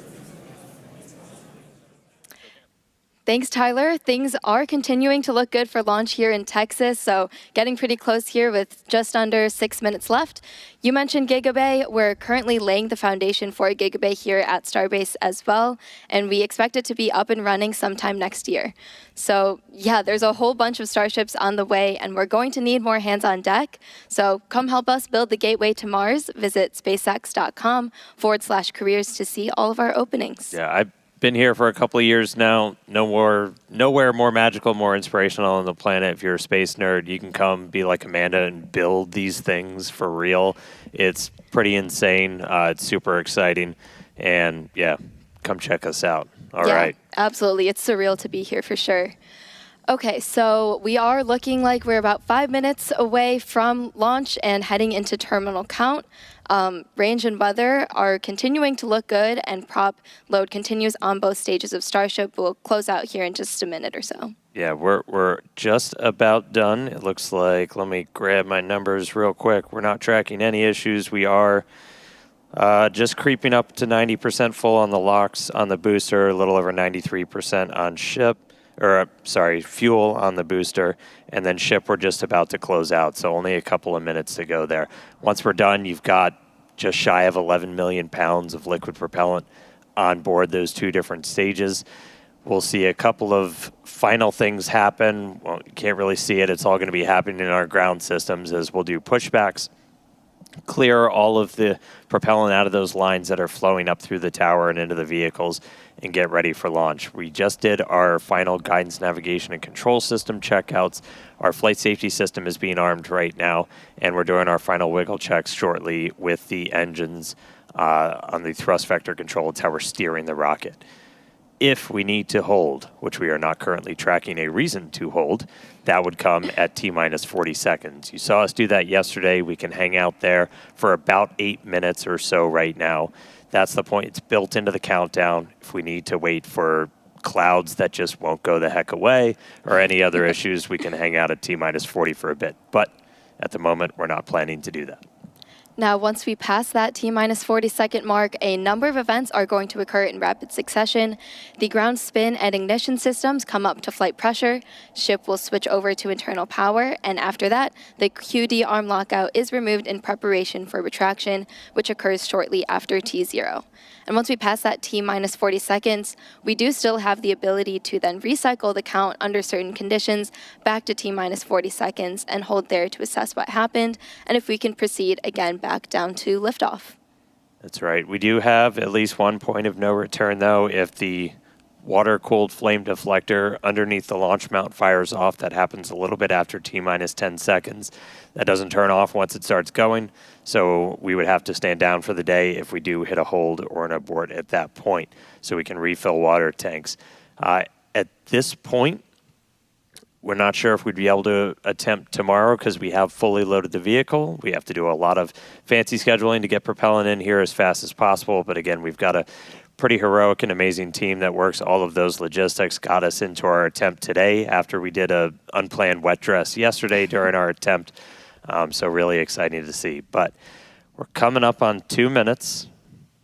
Thanks, Tyler. Things are continuing to look good for launch here in Texas, so getting pretty close here with just under 6 minutes left. You mentioned Gigabay. We're currently laying the foundation for Gigabay here at Starbase as well, and we expect it to be up and running sometime next year. So yeah, there's a whole bunch of Starships on the way, and we're going to need more hands on deck. So come help us build the gateway to Mars. Visit spacex.com/careers to see all of our openings. Yeah, I've been here for a couple of years now. Nowhere more magical, more inspirational on the planet. If you're a space nerd, you can come be like Amanda and build these things for real. It's pretty insane. It's super exciting. And yeah, come check us out. All right. Absolutely. It's surreal to be here for sure. Okay, so we are looking like we're about 5 minutes away from launch and heading into terminal count. Range and weather are continuing to look good, and prop load continues on both stages of Starship. We'll close out here in just a minute or so. Yeah, we're just about done. It looks like, let me grab my numbers real quick. We're not tracking any issues. We are just creeping up to 90% full on the LOX on the booster, a little over 93% on ship. Fuel on the booster, and then ship we're just about to close out, so only a couple of minutes to go there. Once we're done, you've got just shy of 11 million pounds of liquid propellant on board those two different stages. We'll see a couple of final things happen. Well, you can't really see it. It's all going to be happening in our ground systems as we'll do pushbacks, clear all of the propellant out of those lines that are flowing up through the tower and into the vehicles, and get ready for launch. We just did our final guidance, navigation, and control system checkouts. Our flight safety system is being armed right now, and we're doing our final wiggle checks shortly with the engines on the thrust vector control. It's how we're steering the rocket. If we need to hold, which we are not currently tracking a reason to hold, that would come at T-minus 40 seconds. You saw us do that yesterday. We can hang out there for about 8 minutes or so right now. That's the point. It's built into the countdown. If we need to wait for clouds that just won't go the heck away or any other issues, we can hang out at T-minus 40 for a bit. But at the moment, we're not planning to do that. Now, once we pass that T-minus 40-second mark, a number of events are going to occur in rapid succession. The ground spin and ignition systems come up to flight pressure. Ship will switch over to internal power, and after that, the QD arm lockout is removed in preparation for retraction, which occurs shortly after T0. And once we pass that T-minus 40 seconds, we do still have the ability to then recycle the count under certain conditions back to T-minus 40 seconds and hold there to assess what happened, and if we can proceed again back down to liftoff. That's right. We do have at least one point of no return, though. If the water-cooled flame deflector underneath the launch mount fires off, that happens a little bit after T-minus 10 seconds. That doesn't turn off once it starts going, so we would have to stand down for the day if we do hit a hold or an abort at that point, so we can refill water tanks. At this point, we're not sure if we'd be able to attempt tomorrow because we have fully loaded the vehicle. We have to do a lot of fancy scheduling to get propellant in here as fast as possible, but again, we've got a pretty heroic and amazing team that works all of those logistics, got us into our attempt today after we did a unplanned wet dress yesterday during our attempt. So really exciting to see. But we're coming up on 2 minutes.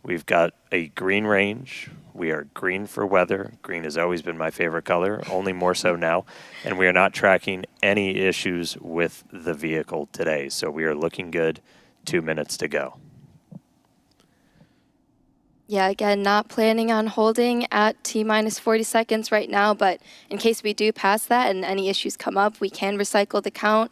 We've got a green range. We are green for weather. Green has always been my favorite color, only more so now. And we are not tracking any issues with the vehicle today. So we are looking good. 2 minutes to go. Yeah, again, not planning on holding at T-minus 40 seconds right now, but in case we do pass that and any issues come up, we can recycle the count.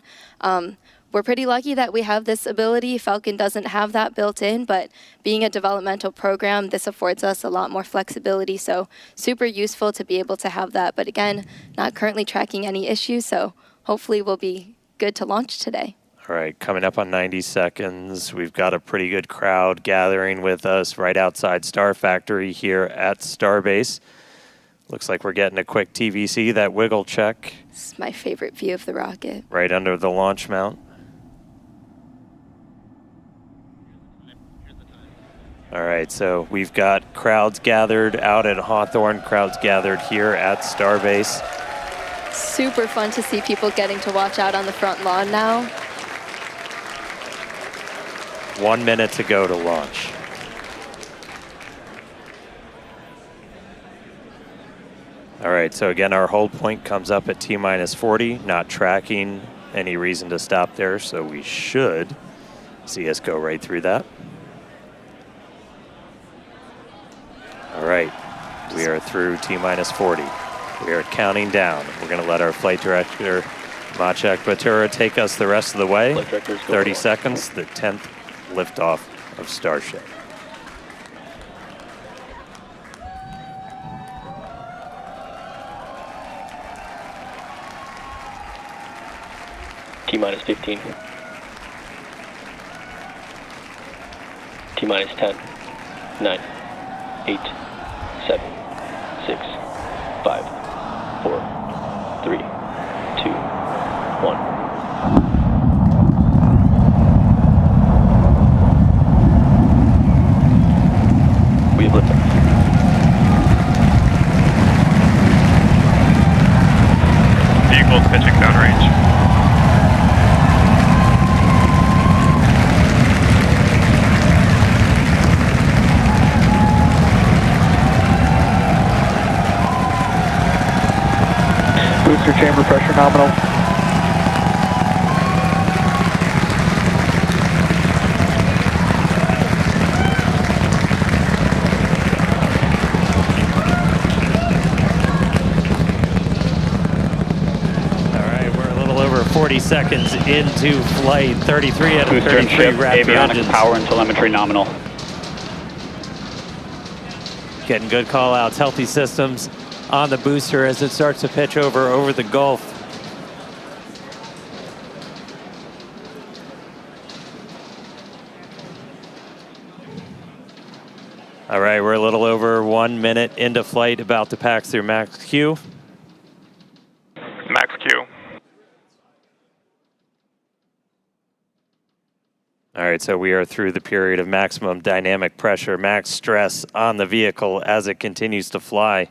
We're pretty lucky that we have this ability. Falcon doesn't have that built in, but being a developmental program, this affords us a lot more flexibility, so super useful to be able to have that. But again, not currently tracking any issues, so hopefully we'll be good to launch today. All right, coming up on 90 seconds, we've got a pretty good crowd gathering with us right outside Star Factory here at Starbase. Looks like we're getting a quick TVC, that wiggle check. This is my favorite view of the rocket. Right under the launch mount. All right, so we've got crowds gathered out at Hawthorne, crowds gathered here at Starbase. Super fun to see people getting to watch out on the front lawn now. 1 minute to go to launch. All right. right, so again, our hold point comes up at T-minus 40, not tracking any reason to stop there, so we should see us go right through that. All right, we are through T-minus 40. We are counting down. We're going to let our flight director, Maciek Batura, take us the rest of the way. 30 seconds, the 10th liftoff of Starship. T-minus 15. T-minus 10. 9. 8. 7. 6. 5. 4. 3. 2. 1. We have liftoff. Vehicles pitching downrange. Booster chamber pressure nominal. All right, we're a little over 40 seconds into flight. 33 out of Booster and 33 ship, Raptor avionics, engines. power and telemetry nominal. Getting good call outs, healthy systems on the booster as it starts to pitch over the Gulf. All right, we're a little over 1 minute into flight, about to pass through max Q. Max Q. All right, so we are through the period of maximum dynamic pressure, max stress on the vehicle as it continues to fly.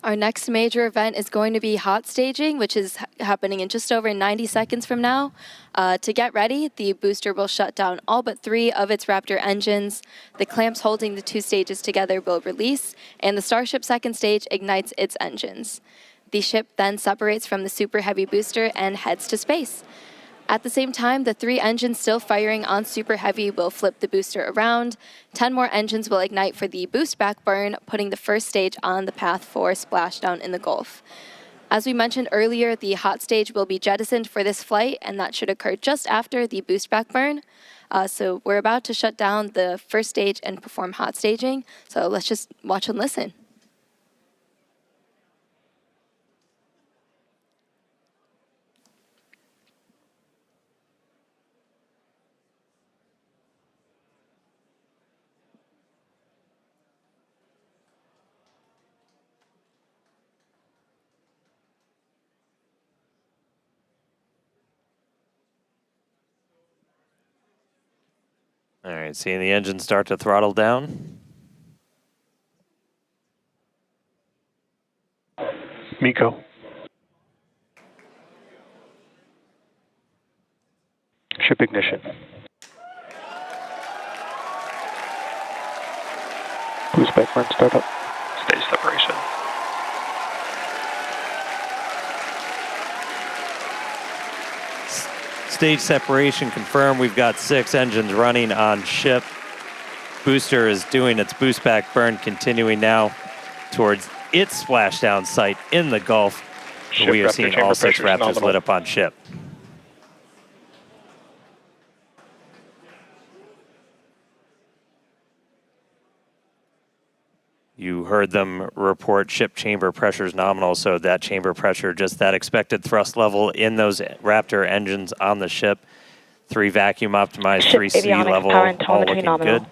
Our next major event is going to be hot staging, which is happening in just over 90 seconds from now. To get ready, the booster will shut down all but 3 of its Raptor engines. The clamps holding the 2 stages together will release, and the Starship second stage ignites its engines. The ship then separates from the Super Heavy booster and heads to space. At the same time, the 3 engines still firing on Super Heavy will flip the booster around. 10 more engines will ignite for the boost back burn, putting the first stage on the path for splashdown in the Gulf. As we mentioned earlier, the hot stage will be jettisoned for this flight, and that should occur just after the boost back burn. So we're about to shut down the first stage and perform hot staging. So let's just watch and listen. All right, seeing the engine start to throttle down. MECO. Ship ignition. Boost back burn startup. Stage separation. Stage separation confirmed. We've got 6 engines running on ship. Booster is doing its boost back burn, continuing now towards its splashdown site in the Gulf. Ship We are Raptor seeing chamber all 6 pressure is Raptors nominal. lit up on ship. You heard them report ship chamber pressures nominal, so that chamber pressure, just that expected thrust level in those Raptor engines on the ship. 3 vacuum optimized, Ship 3 sea avionics, level, power and all telemetry looking nominal. good.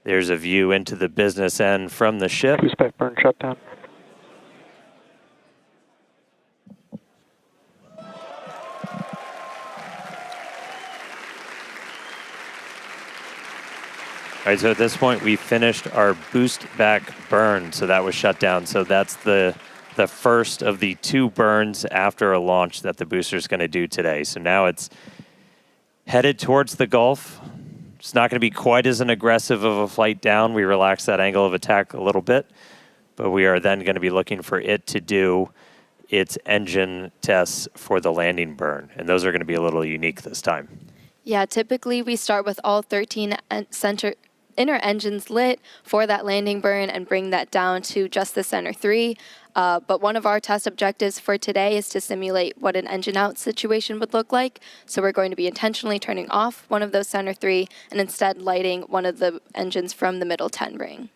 There's a view into the business end from the ship. Boost back burn shutdown. All right, so at this point, we finished our boost back burn, so that was shut down. So that's the the first of the 2 burns after a launch that the booster is going to do today. So now it's headed towards the Gulf. It's not going to be quite as an aggressive of a flight down. We relax that angle of attack a little bit, but we are then going to be looking for it to do its engine tests for the landing burn, and those are going to be a little unique this time. Yeah, typically we start with all 13 inner engines lit for that landing burn and bring that down to just the center 3. But one of our test objectives for today is to simulate what an engine out situation would look like. So we're going to be intentionally turning off one of those center 3 and instead lighting one of the engines from the middle 10 ring.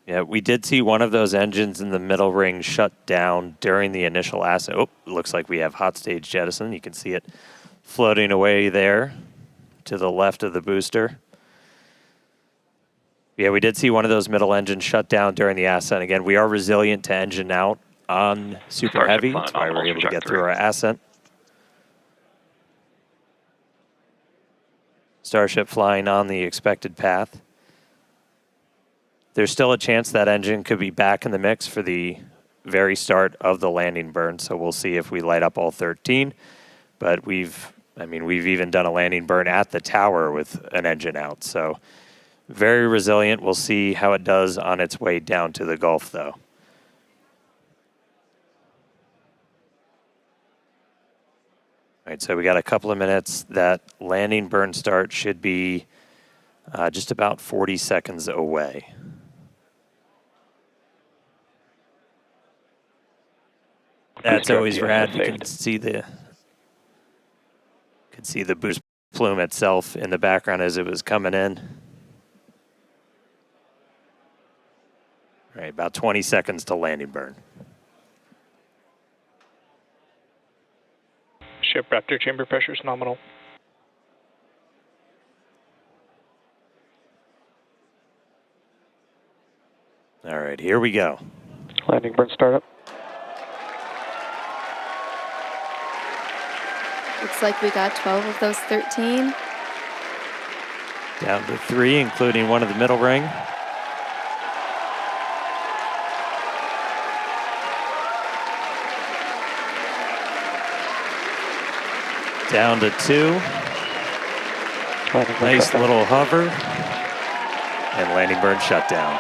Yeah, we did see one of those engines in the middle ring shut down during the initial ascent. Oh, looks like we have hot stage jettison. You can see it floating away there to the left of the booster. Yeah, we did see one of those middle engines shut down during the ascent. Again, we are resilient to engine out on Super Heavy. That's why we're able to get through our ascent. Starship flying on the expected path. There's still a chance that engine could be back in the mix for the very start of the landing burn, so we'll see if we light up all 13. But we've even done a landing burn at the tower with an engine out, so very resilient. We'll see how it does on its way down to the Gulf, though. All right, so we got a couple of minutes. That landing burn start should be just about 40 seconds away. That's always rad. You can see the boost plume itself in the background as it was coming in. All right, about 20 seconds to landing burn. Ship Raptor chamber pressure is nominal. All right, here we go. Landing burn startup. Looks like we got 12 of those 13. Down to 3, including one of the middle ring. Down to 2. Nice little hover. And landing burn shutdown.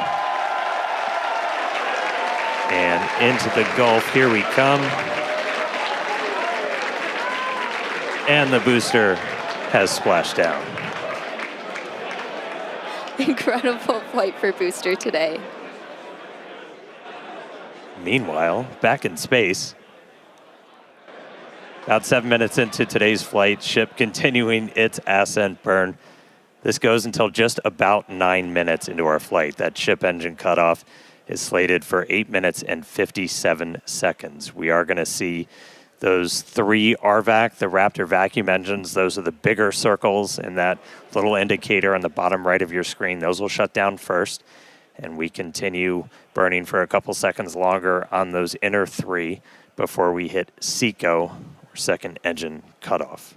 And into the Gulf, here we come. And the booster has splashed down. Incredible flight for booster today. Meanwhile, back in space, about 7 minutes into today's flight, ship continuing its ascent burn. This goes until just about 9 minutes into our flight. That ship engine cutoff is slated for 8 minutes and 57 seconds. We are going to see those 3 RVAC, the Raptor vacuum engines. Those are the bigger circles in that little indicator on the bottom right of your screen. Those will shut down first, and we continue burning for a couple seconds longer on those inner 3 before we hit SECO, or second engine cutoff.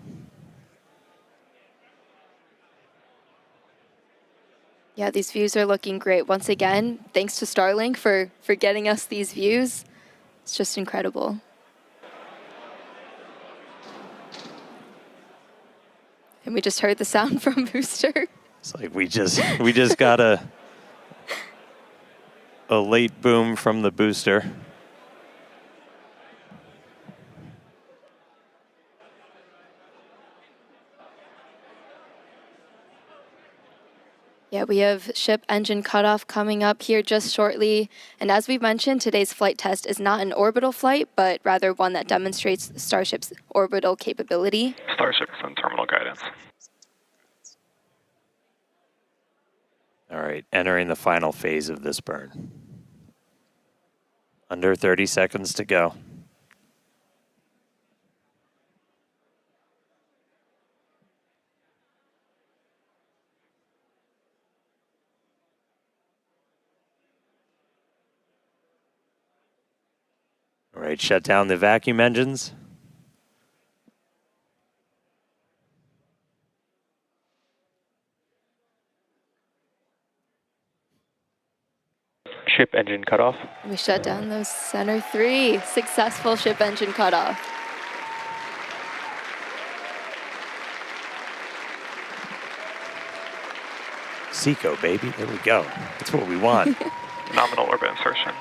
Yeah, these views are looking great. Once again, thanks to Starlink for getting us these views. It's just incredible. And we just heard the sound from booster. It's like we just got a late boom from the booster. Yeah, we have ship engine cutoff coming up here just shortly. And as we mentioned, today's flight test is not an orbital flight, but rather one that demonstrates Starship's orbital capability. Starship is on terminal guidance. All right, entering the final phase of this burn. Under 30 seconds to go. All right, shut down the vacuum engines. Ship engine cutoff. We shut down those center 3. Successful ship engine cutoff. Seco, baby. There we go. That's what we want. Nominal orbit insertion.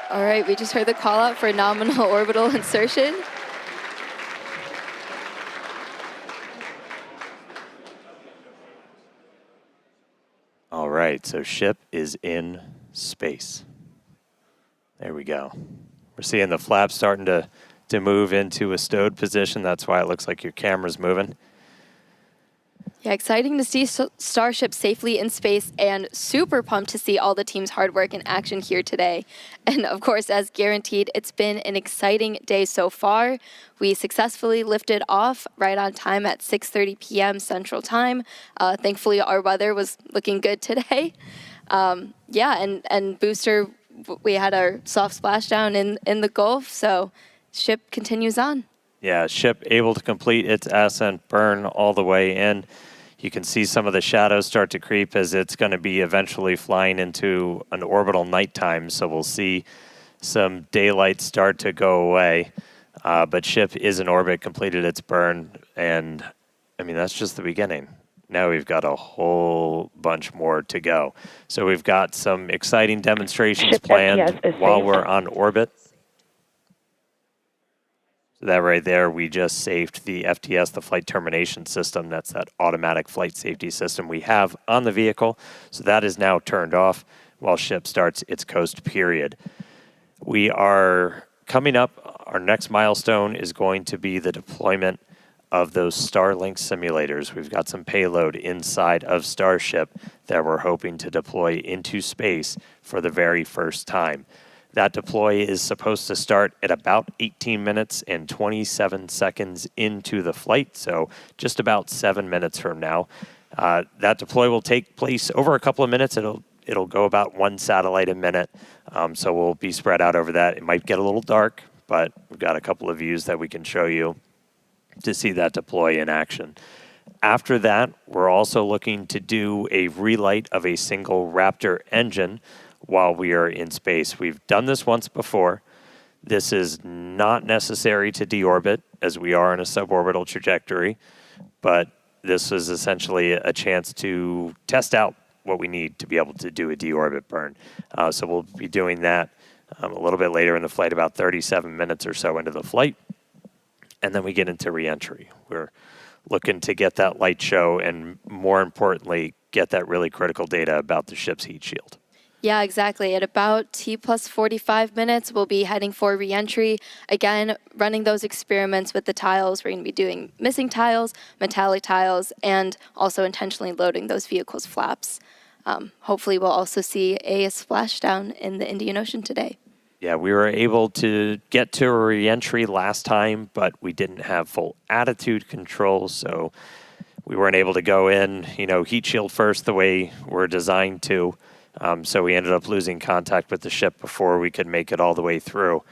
All right, we just heard the call out for nominal orbital insertion. All right, so ship is in space. There we go. We're seeing the flaps starting to move into a stowed position. That's why it looks like your camera's moving. Yeah, exciting to see Starship safely in space, and super pumped to see all the team's hard work in action here today. And of course, as guaranteed, it's been an exciting day so far. We successfully lifted off right on time at 6:30 p.m. Central Time. Thankfully, our weather was looking good today. And booster, we had our soft splashdown in the Gulf, so ship continues on. Yeah, ship able to complete its ascent burn all the way in. You can see some of the shadows start to creep as it's going to be eventually flying into an orbital nighttime. So we'll see some daylight start to go away. But ship is in orbit, completed its burn. And, I mean, that's just the beginning. Now we've got a whole bunch more to go. So we've got some exciting demonstrations Ship planned FTS is while safe. we're on orbit. That right there, we just saved the FTS, the flight termination system. That's that automatic flight safety system we have on the vehicle. So that is now turned off while ship starts its coast period. We are coming up. Our next milestone is going to be the deployment of those Starlink simulators. We've got some payload inside of Starship that we're hoping to deploy into space for the very first time. That deploy is supposed to start at about 18 minutes and 27 seconds into the flight, so just about 7 minutes from now. That deploy will take place over a couple of minutes. It'll go about 1 satellite a minute, so we'll be spread out over that. It might get a little dark, but we've got a couple of views that we can show you to see that deploy in action. After that, we're also looking to do a relight of a single Raptor engine while we are in space. We've done this once before. This is not necessary to deorbit, as we are in a suborbital trajectory, but this is essentially a chance to test out what we need to be able to do a deorbit burn. So we'll be doing that a little bit later in the flight, about 37 minutes or so into the flight, and then we get into reentry. We're looking to get that light show and, more importantly, get that really critical data about the ship's heat shield. Yeah, exactly. At about T+45 minutes, we'll be heading for reentry. Again, running those experiments with the tiles. We're going to be doing missing tiles, metallic tiles, and also intentionally loading those vehicles' flaps. Hopefully, we'll also see a splashdown in the Indian Ocean today. Yeah, we were able to get to a reentry last time, but we didn't have full attitude control, so we weren't able to go in, heat shield first the way we're designed to. So we ended up losing contact with the ship before we could make it all the way through.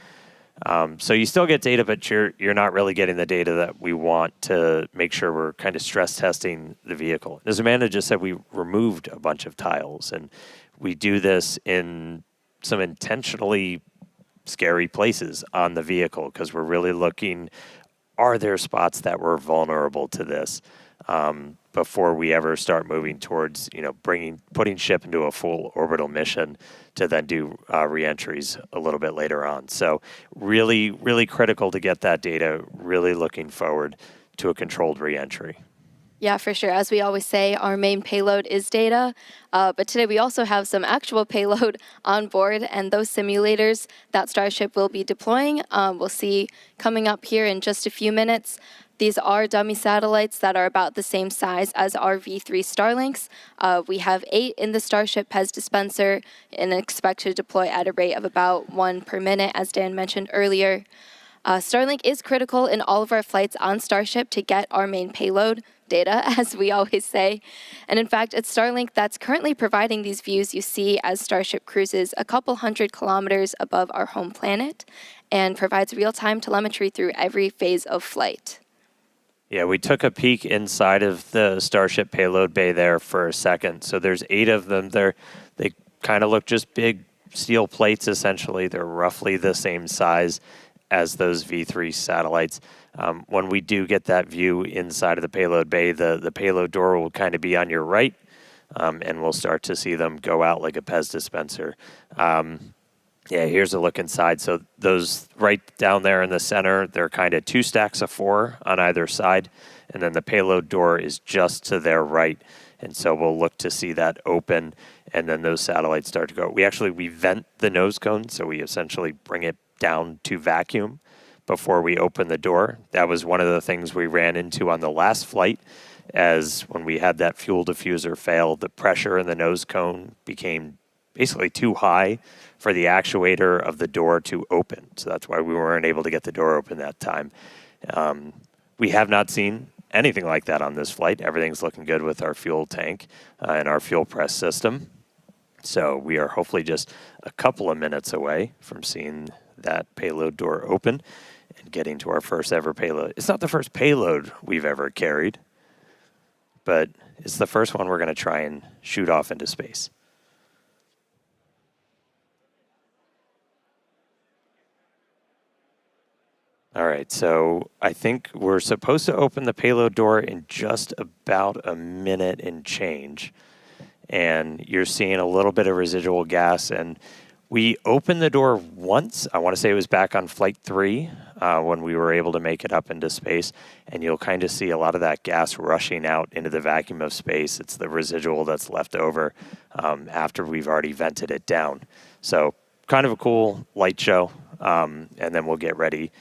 So you still get data, but you're not really getting the data that we want to make sure we're kind of stress testing the vehicle. As Amanda just said, we removed a bunch of tiles, and we do this in some intentionally scary places on the vehicle because we're really looking, are there spots that were vulnerable to this? Before we ever start moving towards, putting ship into a full orbital mission to then do reentries a little bit later on. So really, really critical to get that data, really looking forward to a controlled reentry. Yeah, for sure. As we always say, our main payload is data, but today we also have some actual payload on board, and those simulators that Starship will be deploying, we'll see coming up here in just a few minutes. These are dummy satellites that are about the same size as our V3 Starlinks. We have 8 in the Starship PEZ dispenser and expect to deploy at a rate of about 1 per minute, as Dan mentioned earlier. Starlink is critical in all of our flights on Starship to get our main payload data, as we always say. And in fact, it's Starlink that's currently providing these views you see as Starship cruises a couple hundred kilometers above our home planet and provides real-time telemetry through every phase of flight. Yeah, we took a peek inside of the Starship payload bay there for a second. So there's 8 of them there. They kind of look just big steel plates, essentially. They're roughly the same size as those V3 satellites. When we do get that view inside of the payload bay, the payload door will kind of be on your right, and we'll start to see them go out like a Pez dispenser. Yeah, here's a look inside. So those right down there in the center, they're kind of 2 stacks of 4 on either side, and then the payload door is just to their right. And so we'll look to see that open, and then those satellites start to go. We vent the nose cone, so we essentially bring it down to vacuum before we open the door. That was one of the things we ran into on the last flight, as when we had that fuel diffuser fail, the pressure in the nose cone became basically too high for the actuator of the door to open. So that's why we weren't able to get the door open that time. We have not seen anything like that on this flight. Everything's looking good with our fuel tank and our fuel press system. So we are hopefully just a couple of minutes away from seeing that payload door open and getting to our first ever payload. It's not the first payload we've ever carried, but it's the first one we're going to try and shoot off into space. All right, so I think we're supposed to open the payload door in just about a minute and change. And you're seeing a little bit of residual gas. And we opened the door once. I want to say it was back on Flight 3 when we were able to make it up into space. And you'll kind of see a lot of that gas rushing out into the vacuum of space. It's the residual that's left over after we've already vented it down. So kind of a cool light show. And then we'll get ready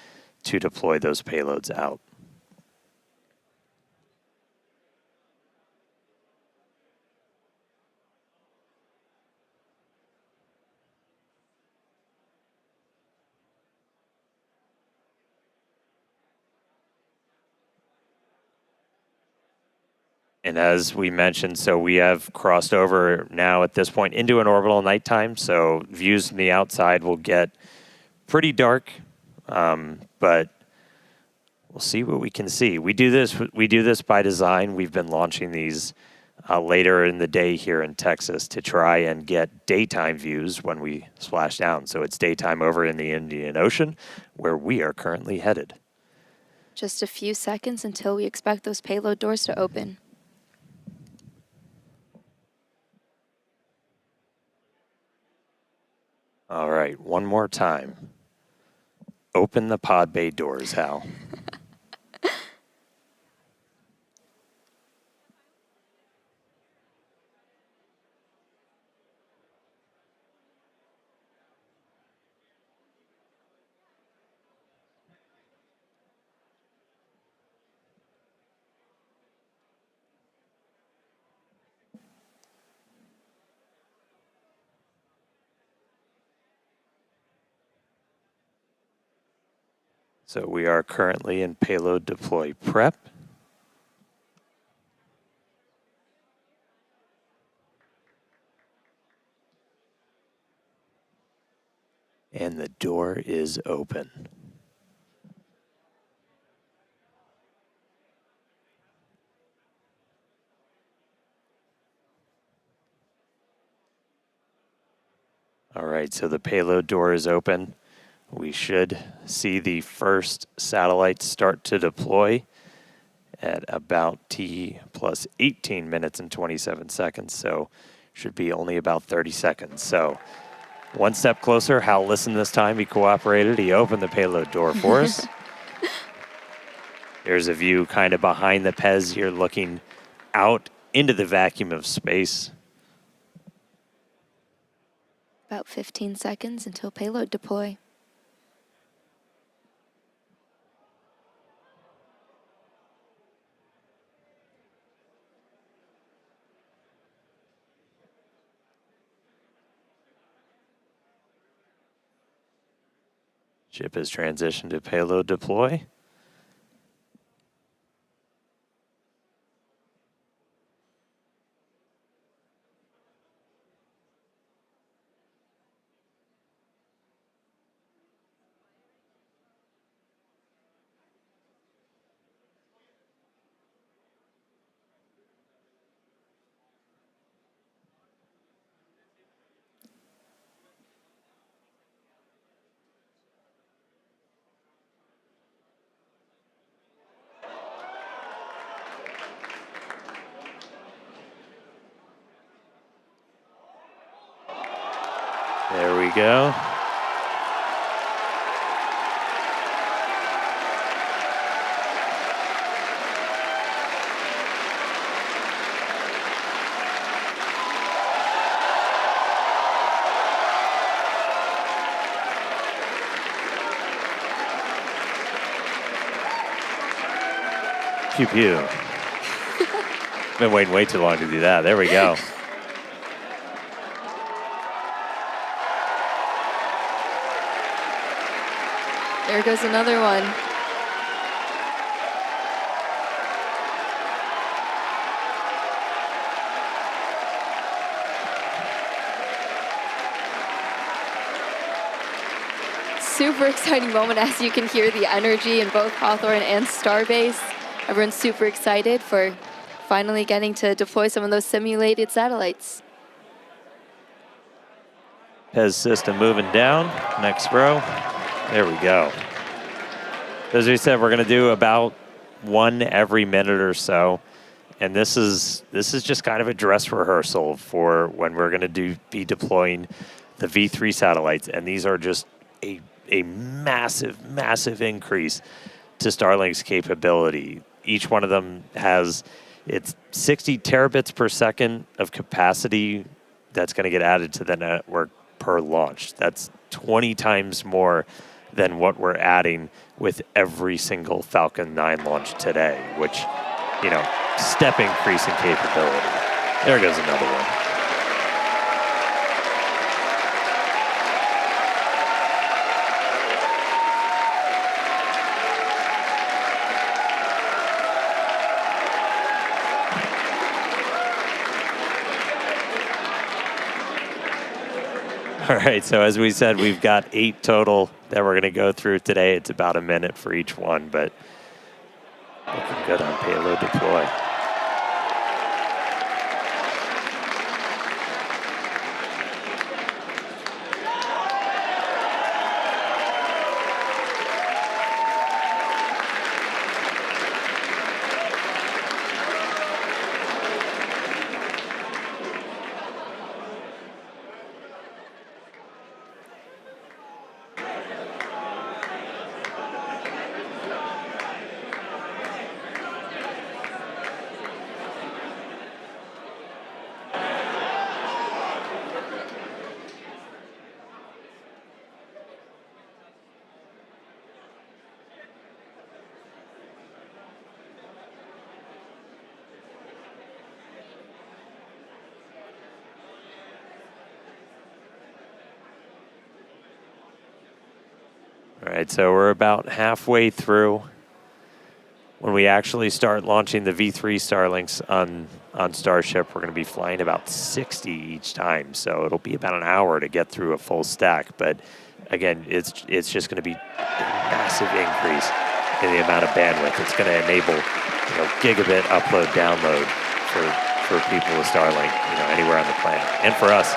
to deploy those payloads out. And as we mentioned, so we have crossed over now at this point into an orbital nighttime. So views from the outside will get pretty dark, but we'll see what we can see. We do this by design. We've been launching these later in the day here in Texas to try and get daytime views when we splash down. So it's daytime over in the Indian Ocean, where we are currently headed. Just a few seconds until we expect those payload doors to open. All right, one more time. Open the pod bay doors, Hal. So we are currently in payload deploy prep. And the door is open. All right, so the payload door is open. We should see the first satellite start to deploy at about T plus 18 minutes and 27 seconds. So should be only about 30 seconds. So one step closer. Hal listened this time. He cooperated. He opened the payload door for us. There's a view kind of behind the Pez. You're looking out into the vacuum of space. About 15 seconds until payload deploy. Ship has transitioned to payload deploy. There we go. Pew pew. Been waiting way too long to do that. There we go. There goes another one. Super exciting moment, as you can hear the energy in both Hawthorne and Starbase. Everyone's super excited for finally getting to deploy some of those simulated satellites. Pez system moving down. Next row. There we go. As we said, we're going to do about one every minute or so. And this is just kind of a dress rehearsal for when we're going to be deploying the V3 satellites. And these are just a massive, massive increase to Starlink's capability. Each one of them has it's 60 terabits per second of capacity that's going to get added to the network per launch. That's 20 times more than what we're adding with every single Falcon 9 launch today, which, you know, step increase in capability. There goes another one. All right, so as we said, we've got 8 total that we're going to go through today. It's about a minute for each one, but looking good on payload deploy. All right, so we're about halfway through. When we actually start launching the V3 Starlinks on Starship, we're going to be flying about 60 each time. So it'll be about an hour to get through a full stack. But again, it's just going to be a massive increase in the amount of bandwidth. It's going to enable, gigabit upload, download for people with Starlink, anywhere on the planet. And for us,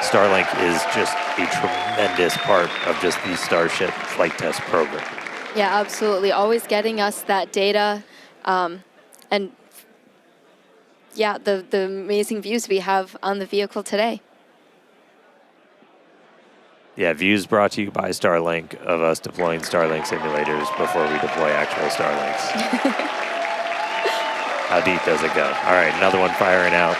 Starlink is just a tremendous part of just the Starship flight test program. Yeah, absolutely. Always getting us that data. And yeah, the amazing views we have on the vehicle today. Yeah, views brought to you by Starlink of us deploying Starlink simulators before we deploy actual Starlinks. How deep does it go? All right, another one firing out.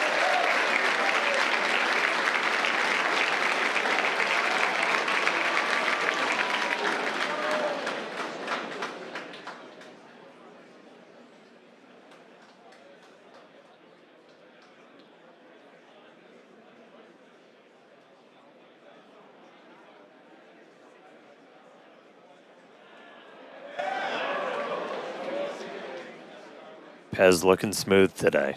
Pez looking smooth today.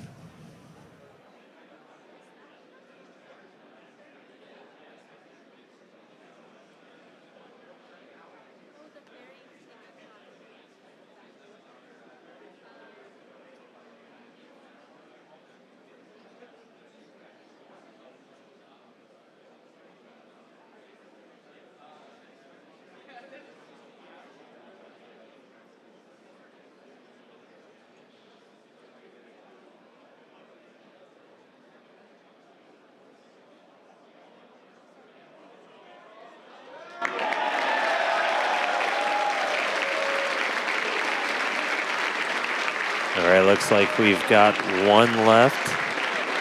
right, looks like we've got one left.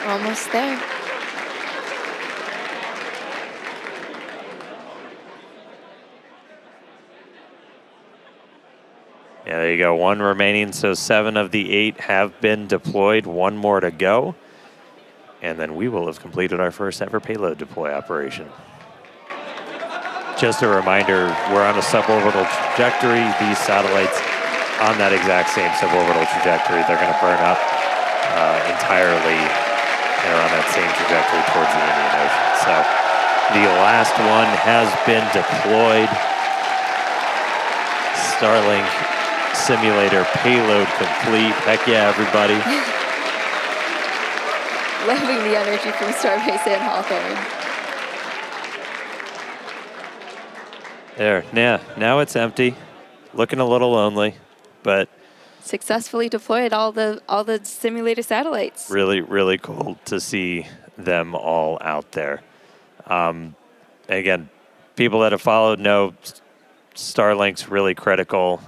Almost there. Yeah, there you go. One remaining, so 7 of the 8 have been deployed. One more to go. And then we will have completed our first ever payload deploy operation. Just a reminder, we're on a suborbital trajectory. These satellites on that exact same suborbital trajectory, they're going to burn up entirely and are on that same trajectory towards the Indian Ocean. So the last one has been deployed. Starlink simulator payload complete. Heck yeah, everybody. Loving the energy from Starbase and Hawthorne. There, yeah, now it's empty. Looking a little lonely, but Successfully deployed all the simulator satellites. really, really cool to see them all out there. Again, people that have followed know Starlink's really critical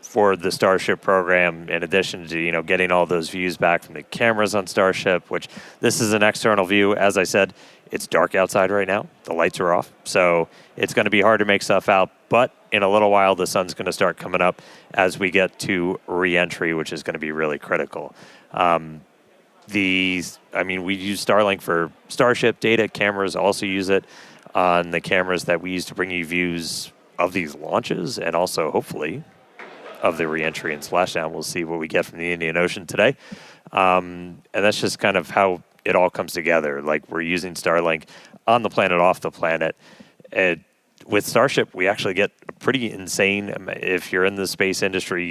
for the Starship program, in addition to, getting all those views back from the cameras on Starship, which this is an external view. As I said, it's dark outside right now. The lights are off, so it's going to be hard to make stuff out. But in a little while, the sun's going to start coming up as we get to re-entry, which is going to be really critical. We use Starlink for Starship data. Cameras also use it on the cameras that we use to bring you views of these launches and also, hopefully, of the re-entry and splashdown. We'll see what we get from the Indian Ocean today. And that's just kind of how it all comes together. Like, we're using Starlink on the planet, off the planet. With Starship, we actually get pretty insane. If you're in the space industry,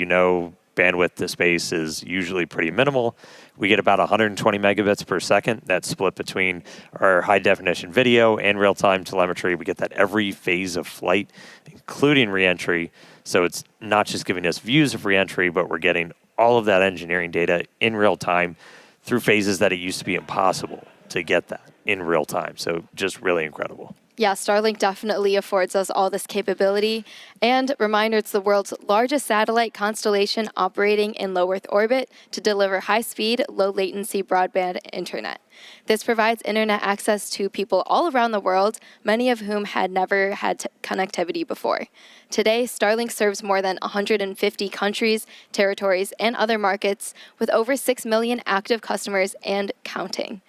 bandwidth to space is usually pretty minimal. We get about 120 megabits per second. That's split between our high-definition video and real-time telemetry. We get that every phase of flight, including re-entry. So it's not just giving us views of re-entry, but we're getting all of that engineering data in real time through phases that it used to be impossible to get that in real time. So just really incredible. Yeah, Starlink definitely affords us all this capability. And reminder, it's the world's largest satellite constellation operating in low Earth orbit to deliver high-speed, low-latency broadband internet. This provides internet access to people all around the world, many of whom had never had connectivity before. Today, Starlink serves more than 150 countries, territories, and other markets, with over 6 million active customers and counting.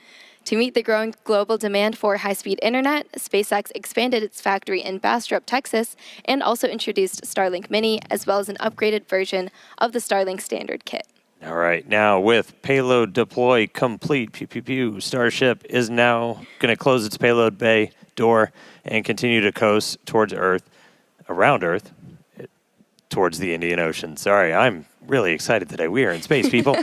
To meet the growing global demand for high-speed internet, SpaceX expanded its factory in Bastrop, Texas, and also introduced Starlink Mini, as well as an upgraded version of the Starlink standard kit. All right, now with payload deploy complete, Starship is now going to close its payload bay door and continue to coast towards Earth, around Earth, towards the Indian Ocean. Sorry, I'm really excited today. We are in space, people.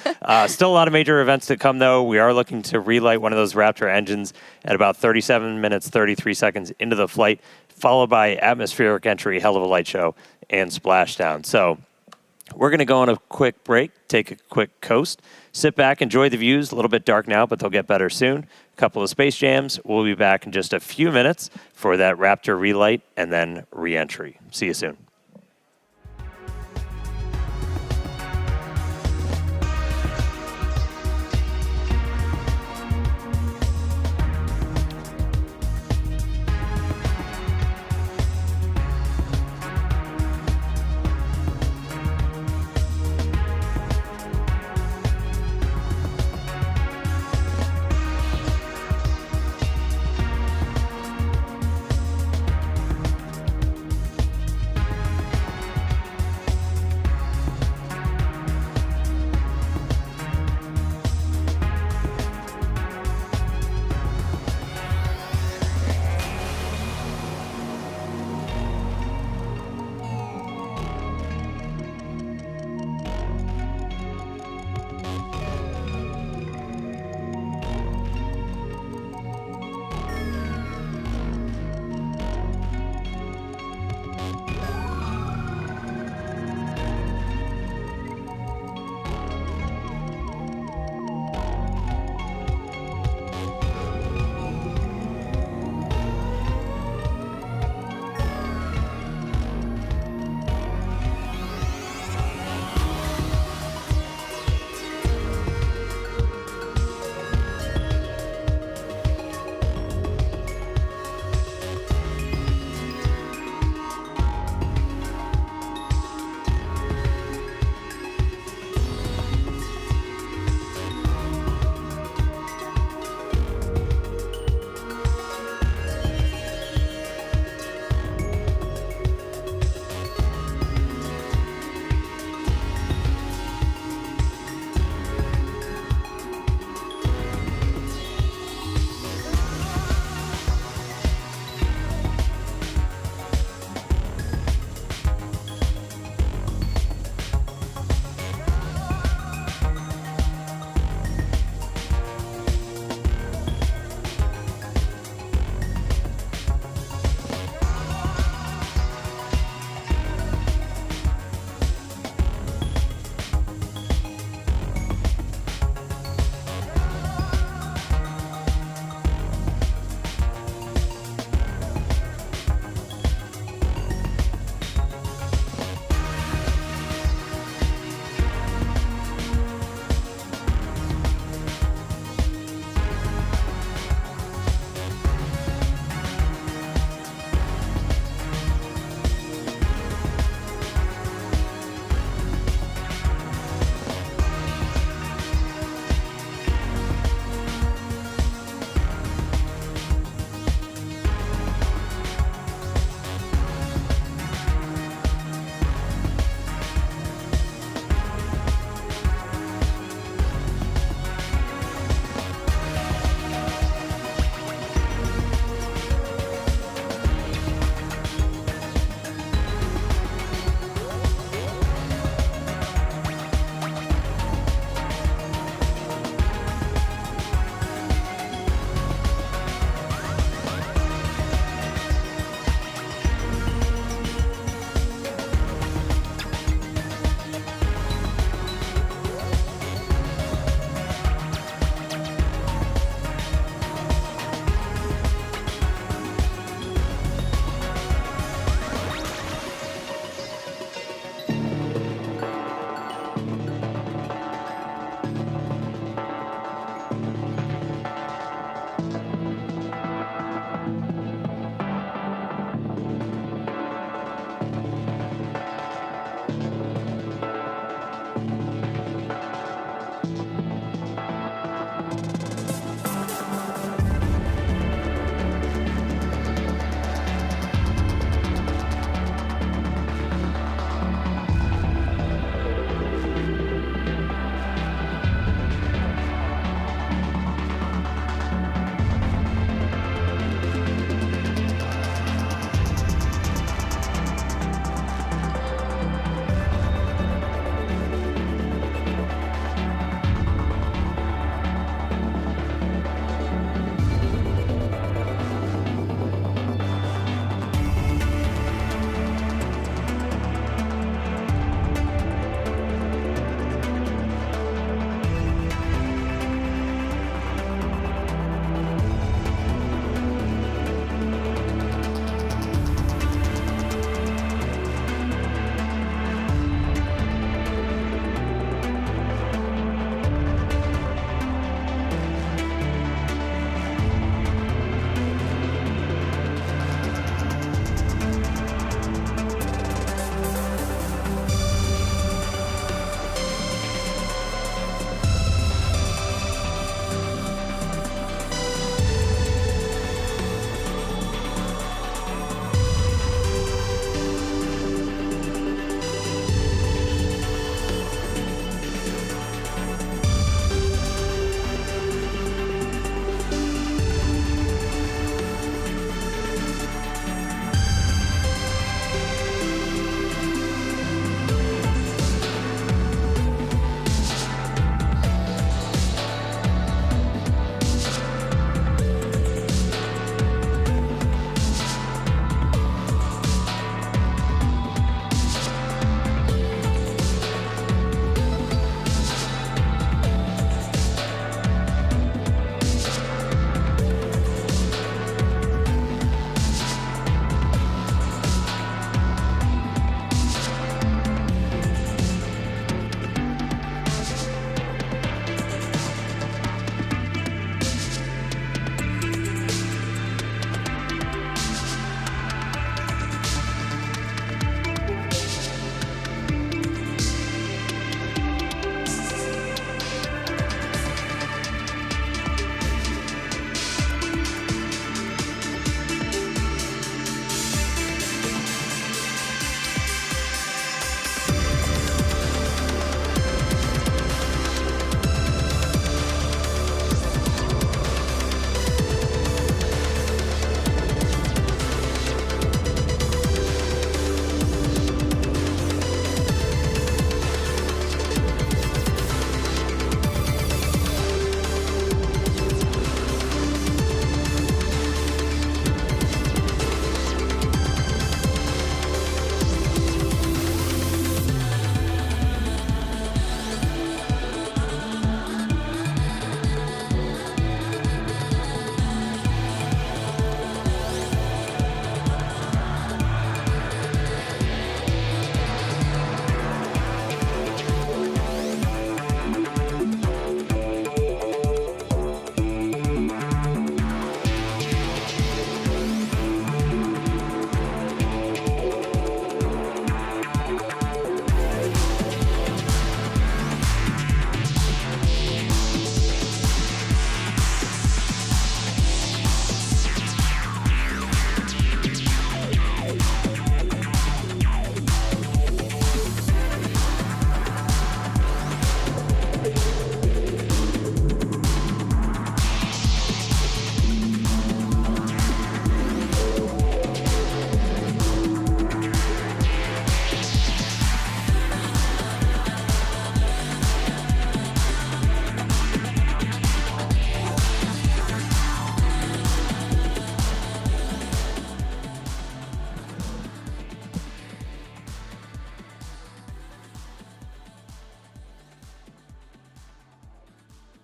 Still a lot of major events to come, though. We are looking to relight one of those Raptor engines at about 37 minutes, 33 seconds into the flight, followed by atmospheric entry, hell of a light show, and splashdown. So we're going to go on a quick break, take a quick coast, sit back, enjoy the views. A little bit dark now, but they'll get better soon. A couple of space jams. We'll be back in just a few minutes for that Raptor relight and then re-entry. See you soon.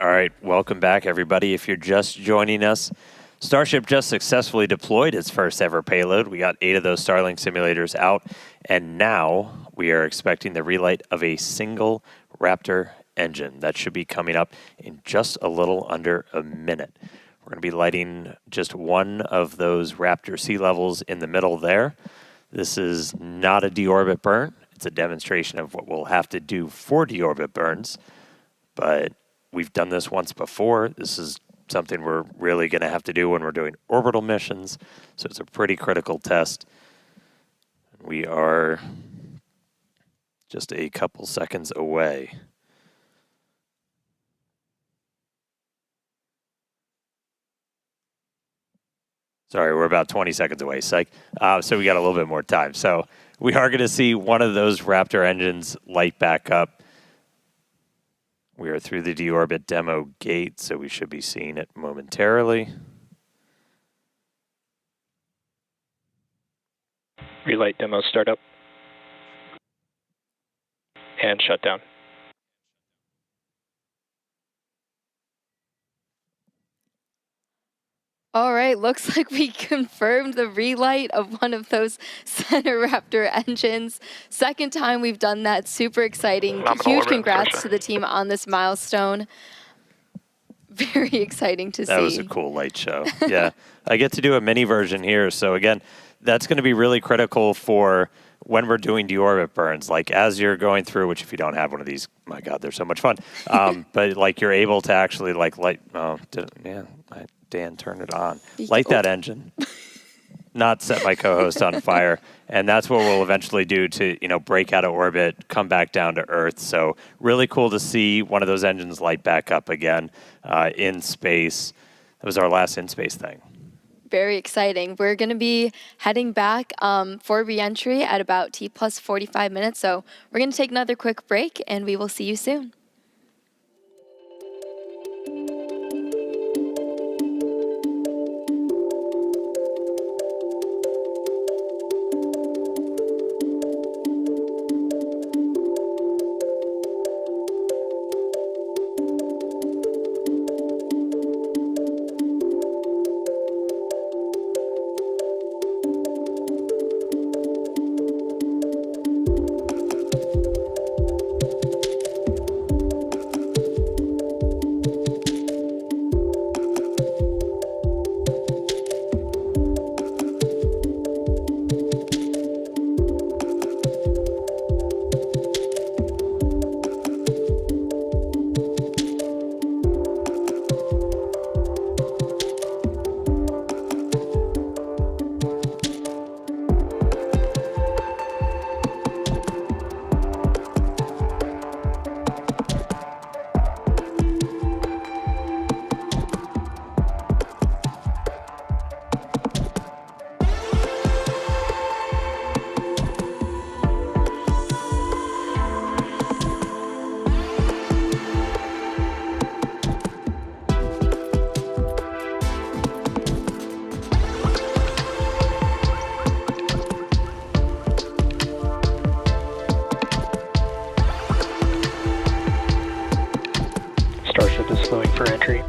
All right, welcome back, everybody. If you're just joining us, Starship just successfully deployed its first ever payload. We got 8 of those Starlink simulators out, and now we are expecting the relight of a single Raptor engine. That should be coming up in just a little under a minute. We're going to be lighting just one of those Raptor sea levels in the middle there. This is not a deorbit burn. It's a demonstration of what we'll have to do for deorbit burns, but we've done this once before. This is something we're really going to have to do when we're doing orbital missions. So it's a pretty critical test. We are just a couple seconds away. Sorry, we're about 20 seconds away, psych. So we got a little bit more time. So we are going to see one of those Raptor engines light back up. We are through the deorbit demo gate, so we should be seeing it momentarily. Relight demo startup. And shutdown. All right, looks like we confirmed the relight of one of those center Raptor engines. Second time we've done that. Super exciting. Huge congrats to the team on this milestone. Very exciting to see. That was a cool light show. Yeah, I get to do a mini version here. So again, that's going to be really critical for when we're doing deorbit burns. Like as you're going through, which if you don't have one of these, my God, they're so much fun. But like you're able to actually like light. Oh, Dan, turn it on. Light that engine. Not set my co-host on fire. And that's what we'll eventually do to, break out of orbit, come back down to Earth. So really cool to see one of those engines light back up again in space. That was our last in-space thing. Very exciting. We're going to be heading back for re-entry at about T plus 45 minutes. So we're going to take another quick break, and we will see you soon. Starship is slowing for entry.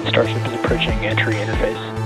Starship is approaching entry interface.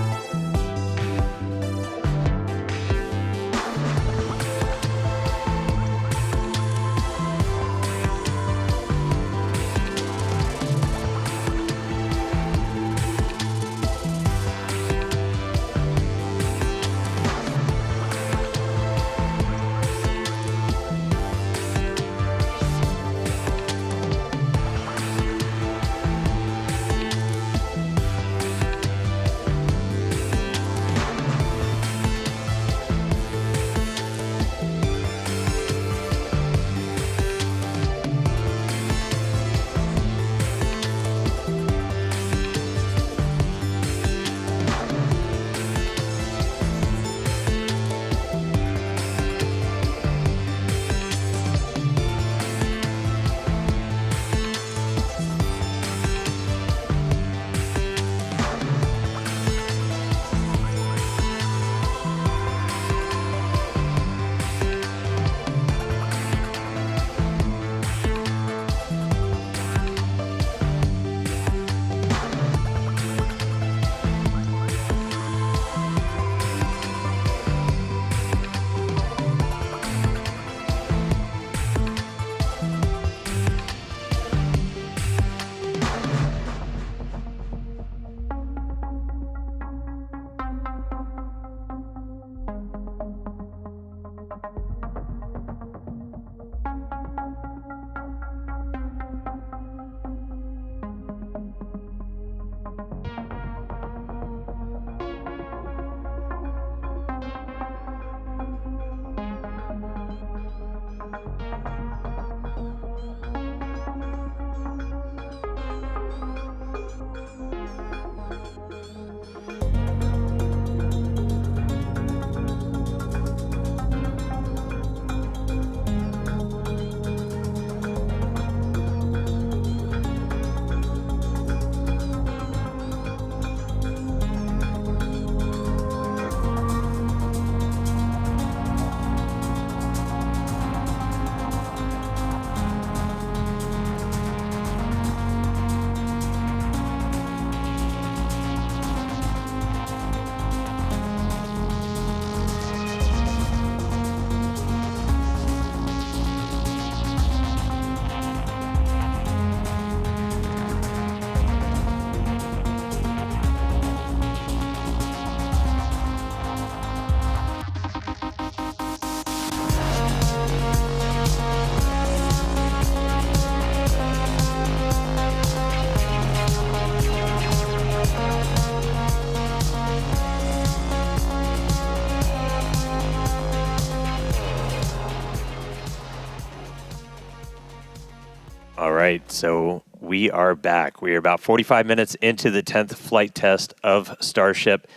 All right, so we are back. We are about 45 minutes into the 10th flight test of Starship.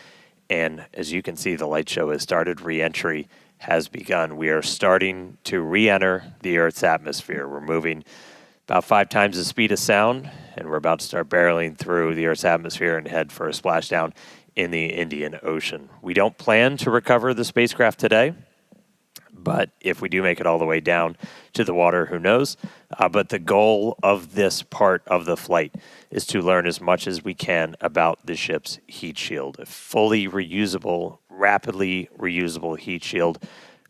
And as you can see, the light show has started. Re-entry has begun. We are starting to re-enter the Earth's atmosphere. We're moving about 5 times the speed of sound, and we're about to start barreling through the Earth's atmosphere and head for a splashdown in the Indian Ocean. We don't plan to recover the spacecraft today, but if we do make it all the way down to the water, who knows? But the goal of this part of the flight is to learn as much as we can about the ship's heat shield. A fully reusable, rapidly reusable heat shield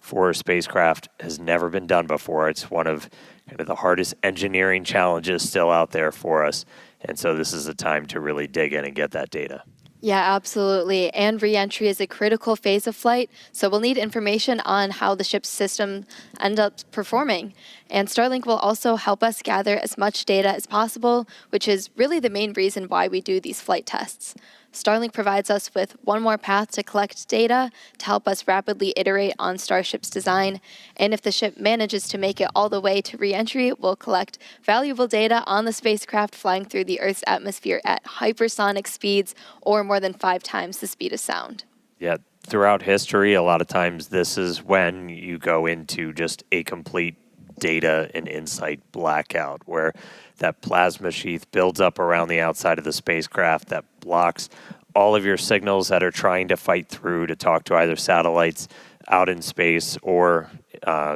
for a spacecraft has never been done before. It's one of kind of the hardest engineering challenges still out there for us. And so this is the time to really dig in and get that data. Yeah, absolutely. And re-entry is a critical phase of flight, so we'll need information on how the ship's system end up performing. And Starlink will also help us gather as much data as possible, which is really the main reason why we do these flight tests. Starlink provides us with one more path to collect data to help us rapidly iterate on Starship's design. And if the ship manages to make it all the way to re-entry, we'll collect valuable data on the spacecraft flying through the Earth's atmosphere at hypersonic speeds, or more than 5 times the speed of sound. Yeah, throughout history, a lot of times this is when you go into just a complete data and insight blackout, where that plasma sheath builds up around the outside of the spacecraft that blocks all of your signals that are trying to fight through to talk to either satellites out in space or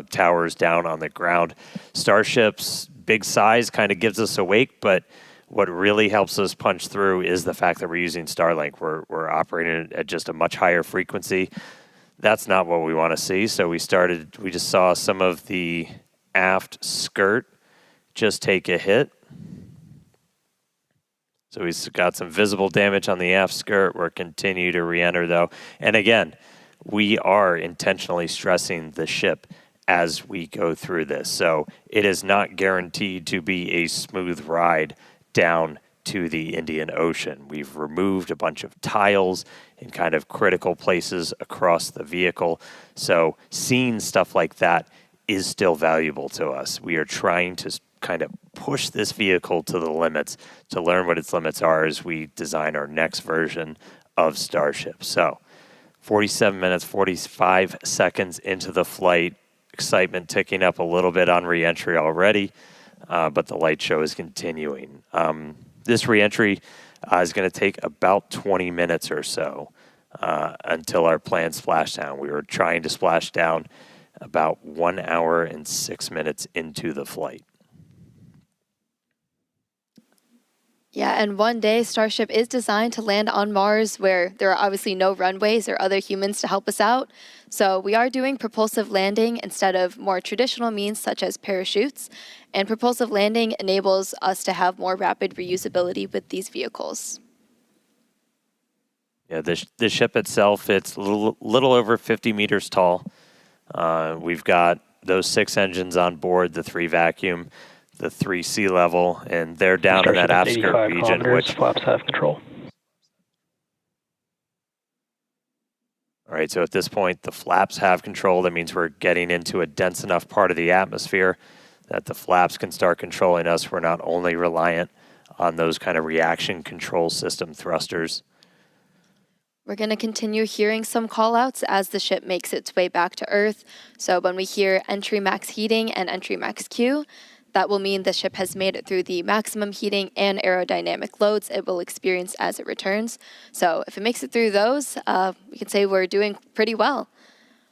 towers down on the ground. Starship's big size kind of gives us awake, but What really helps us punch through is the fact that we're using Starlink. We're operating at just a much higher frequency. That's not what we want to see. So we just saw some of the aft skirt just take a hit. So we've got some visible damage on the aft skirt. We're continue to re-enter though. And again, we are intentionally stressing the ship as we go through this. So it is not guaranteed to be a smooth ride down to the Indian Ocean. We've removed a bunch of tiles in kind of critical places across the vehicle. So seeing stuff like that is still valuable to us. We are trying to kind of push this vehicle to the limits to learn what its limits are as we design our next version of Starship. So 47 minutes, 45 seconds into the flight, excitement ticking up a little bit on re-entry already, but the light show is continuing. This re-entry is going to take about 20 minutes or so until our planned splashdown. We were trying to splash down about 1 hour and 6 minutes into the flight. Yeah, and one day Starship is designed to land on Mars where there are obviously no runways or other humans to help us out. So we are doing propulsive landing instead of more traditional means such as parachutes. And propulsive landing enables us to have more rapid reusability with these vehicles. Yeah, the ship itself, it's a little over 50 meters tall. We've got those 6 engines on board, the 3 vacuum, the 3 sea level, and they're down in that aft skirt region, which flaps have control. All right, so at this point, the flaps have control. That means we're getting into a dense enough part of the atmosphere that the flaps can start controlling us. We're not only reliant on those kind of reaction control system thrusters. We're going to continue hearing some callouts as the ship makes its way back to Earth. So when we hear entry max heating and entry max Q, that will mean the ship has made it through the maximum heating and aerodynamic loads it will experience as it returns. So if it makes it through those, we can say we're doing pretty well.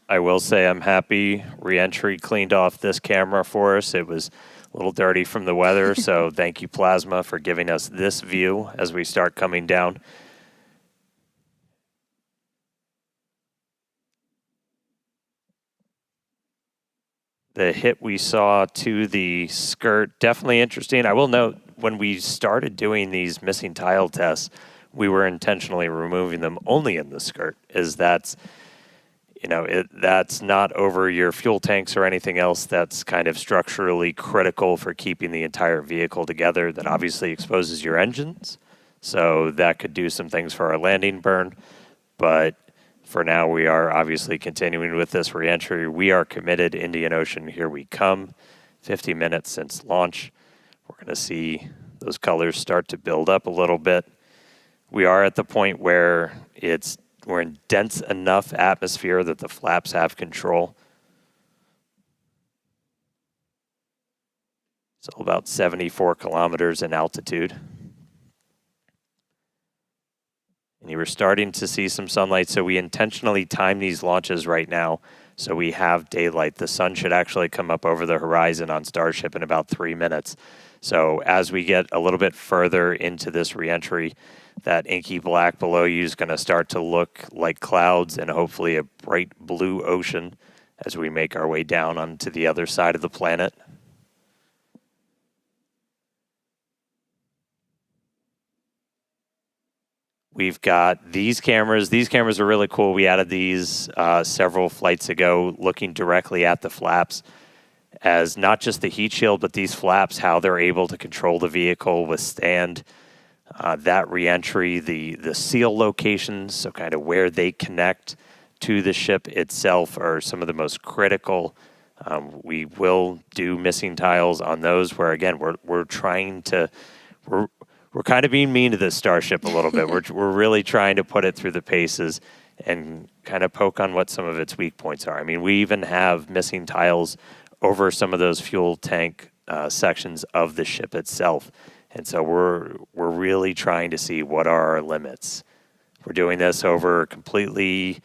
I will say I'm happy re-entry cleaned off this camera for us. It was a little dirty from the weather, so thank you, Plasma, for giving us this view as we start coming down. The hit we saw to the skirt, definitely interesting. I will note, when we started doing these missing tile tests, we were intentionally removing them only in the skirt, as that's, that's not over your fuel tanks or anything else that's kind of structurally critical for keeping the entire vehicle together. That obviously exposes your engines, so that could do some things for our landing burn, but for now, we are obviously continuing with this re-entry. We are committed. Indian Ocean, here we come. 50 minutes since launch. We're going to see those colors start to build up a little bit. We are at the point where we're in dense enough atmosphere that the flaps have control. So about 74 kilometers in altitude. And you were starting to see some sunlight, so we intentionally time these launches right now so we have daylight. The sun should actually come up over the horizon on Starship in about 3 minutes. So as we get a little bit further into this re-entry, that inky black below you is going to start to look like clouds and hopefully a bright blue ocean as we make our way down onto the other side of the planet. We've got these cameras. These cameras are really cool. We added these several flights ago, looking directly at the flaps as not just the heat shield, but these flaps, how they're able to control the vehicle, withstand that re-entry, the seal locations, so kind of where they connect to the ship itself are some of the most critical. We will do missing tiles on those where, again, we're trying to... We're kind of being mean to this Starship a little bit. We're really trying to put it through the paces and kind of poke on what some of its weak points are. I mean, we even have missing tiles over some of those fuel tank sections of the ship itself. And so we're really trying to see what are our limits. We're doing this over a completely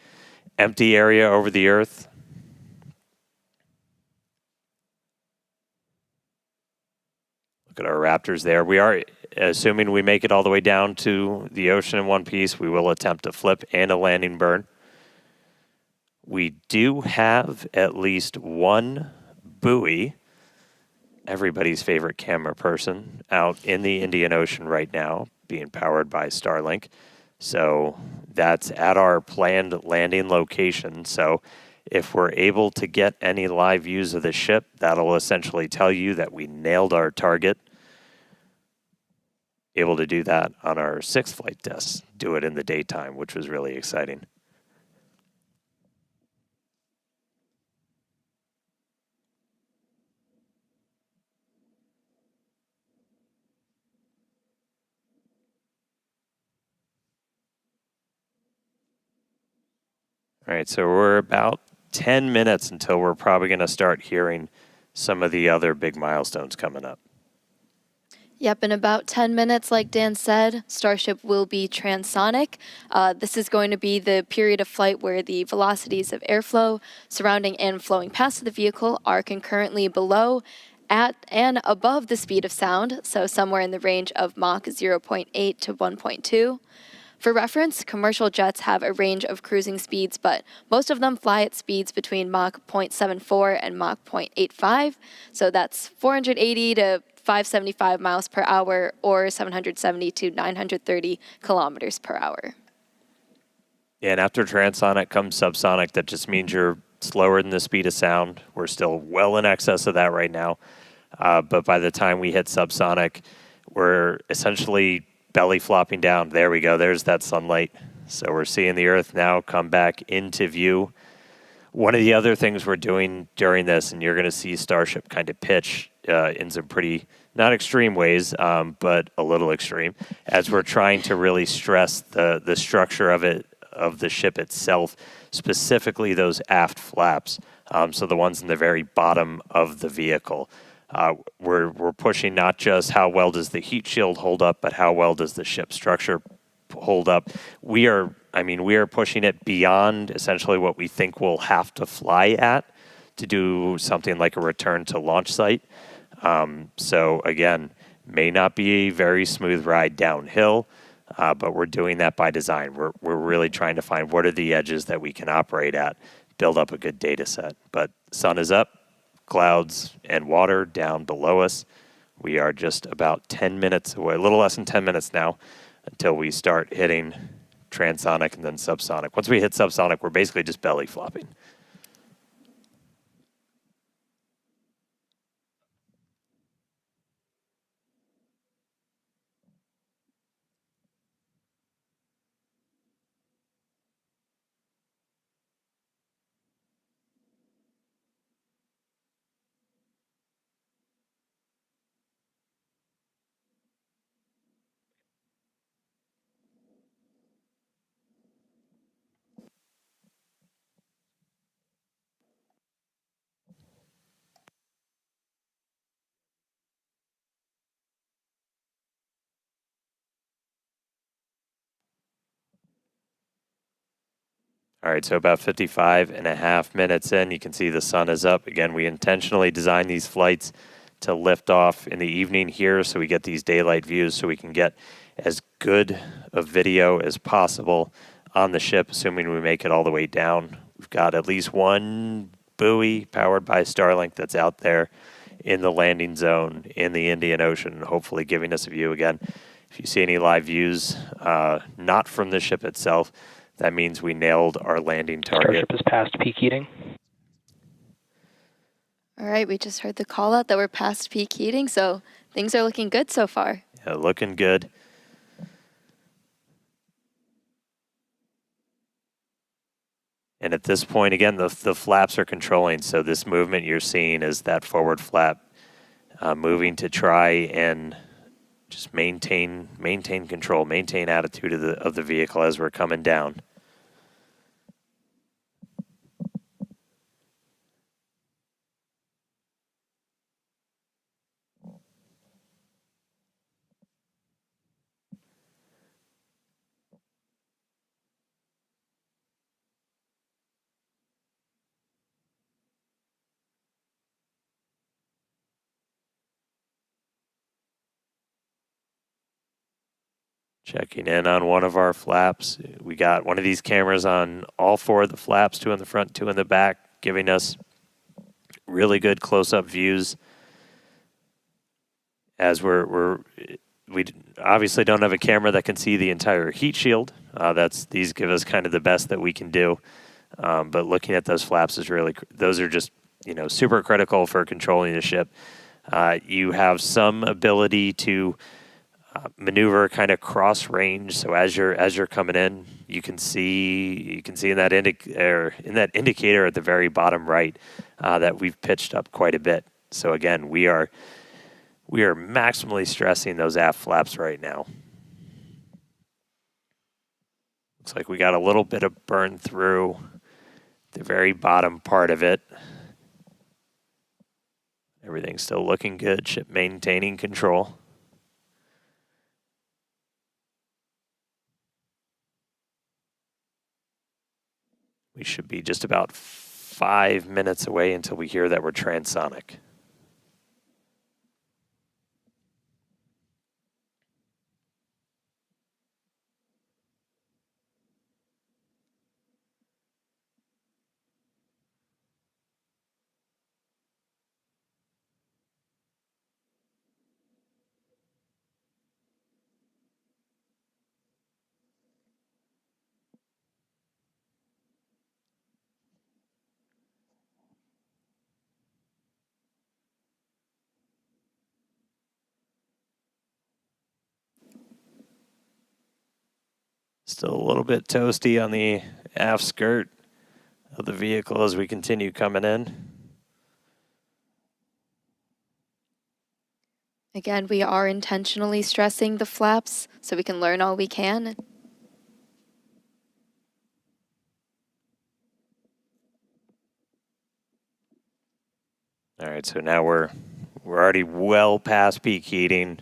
empty area over the Earth. Look at our Raptors there. We are, assuming we make it all the way down to the ocean in one piece, we will attempt a flip and a landing burn. We do have at least one buoy, everybody's favorite camera person, out in the Indian Ocean right now, being powered by Starlink. So that's at our planned landing location. So if we're able to get any live views of the ship, that'll essentially tell you that we nailed our target. Able to do that on our 6th flight test, do it in the daytime, which was really exciting. All right, so we're about 10 minutes until we're probably going to start hearing some of the other big milestones coming up. Yep, in about 10 minutes, like Dan said, Starship will be transonic. This is going to be the period of flight where the velocities of airflow surrounding and flowing past the vehicle are concurrently below, at, and above the speed of sound, so somewhere in the range of Mach 0.8 to 1.2. For reference, commercial jets have a range of cruising speeds, but most of them fly at speeds between Mach 0.74 and Mach 0.85, so that's 480 to 575 miles per hour or 770 to 930 kilometers per hour. And after transonic comes subsonic. That just means you're slower than the speed of sound. We're still well in excess of that right now. But by the time we hit subsonic, we're essentially belly flopping down. There we go. There's that sunlight. So we're seeing the Earth now come back into view. One of the other things we're doing during this, and you're going to see Starship kind of pitch in some pretty, not extreme ways, but a little extreme, as we're trying to really stress the structure of the ship itself, specifically those aft flaps, so the ones in the very bottom of the vehicle. We're pushing not just how well does the heat shield hold up, but how well does the ship structure hold up. We are pushing it beyond essentially what we think we'll have to fly at to do something like a return to launch site. So again, may not be a very smooth ride downhill, but we're doing that by design. We're really trying to find what are the edges that we can operate at, build up a good data set. But sun is up, clouds and water down below us. We are just about 10 minutes away, a little less than 10 minutes now, until we start hitting transonic and then subsonic. Once we hit subsonic, we're basically just belly flopping. All right, so about 55 and a half minutes in, you can see the sun is up. Again, we intentionally designed these flights to lift off in the evening here so we get these daylight views so we can get as good a video as possible on the ship, assuming we make it all the way down. We've got at least one buoy powered by Starlink that's out there in the landing zone in the Indian Ocean, hopefully giving us a view again. If you see any live views, not from the ship itself, that means we nailed our landing target. Starship is past peak heating. All right, we just heard the call out that we're past peak heating, so things are looking good so far. Yeah, looking good. And at this point, again, the flaps are controlling, so this movement you're seeing is that forward flap moving to try and just maintain control, maintain attitude of the vehicle as we're coming down. Checking in on one of our flaps. We got one of these cameras on all 4 of the flaps, 2 in the front, 2 in the back, giving us really good close-up views. As we obviously don't have a camera that can see the entire heat shield. These give us kind of the best that we can do. But looking at those flaps is really, those are just, super critical for controlling the ship. You have some ability to maneuver kind of cross range. So as you're coming in, you can see in that indicator at the very bottom right that we've pitched up quite a bit. So again, we are maximally stressing those aft flaps right now. Looks like we got a little bit of burn through the very bottom part of it. Everything's still looking good. Ship maintaining control. We should be just about 5 minutes away until we hear that we're transonic. Still a little bit toasty on the aft skirt of the vehicle as we continue coming in. Again, we are intentionally stressing the flaps so we can learn all we can. All right, so now we're already well past peak heating.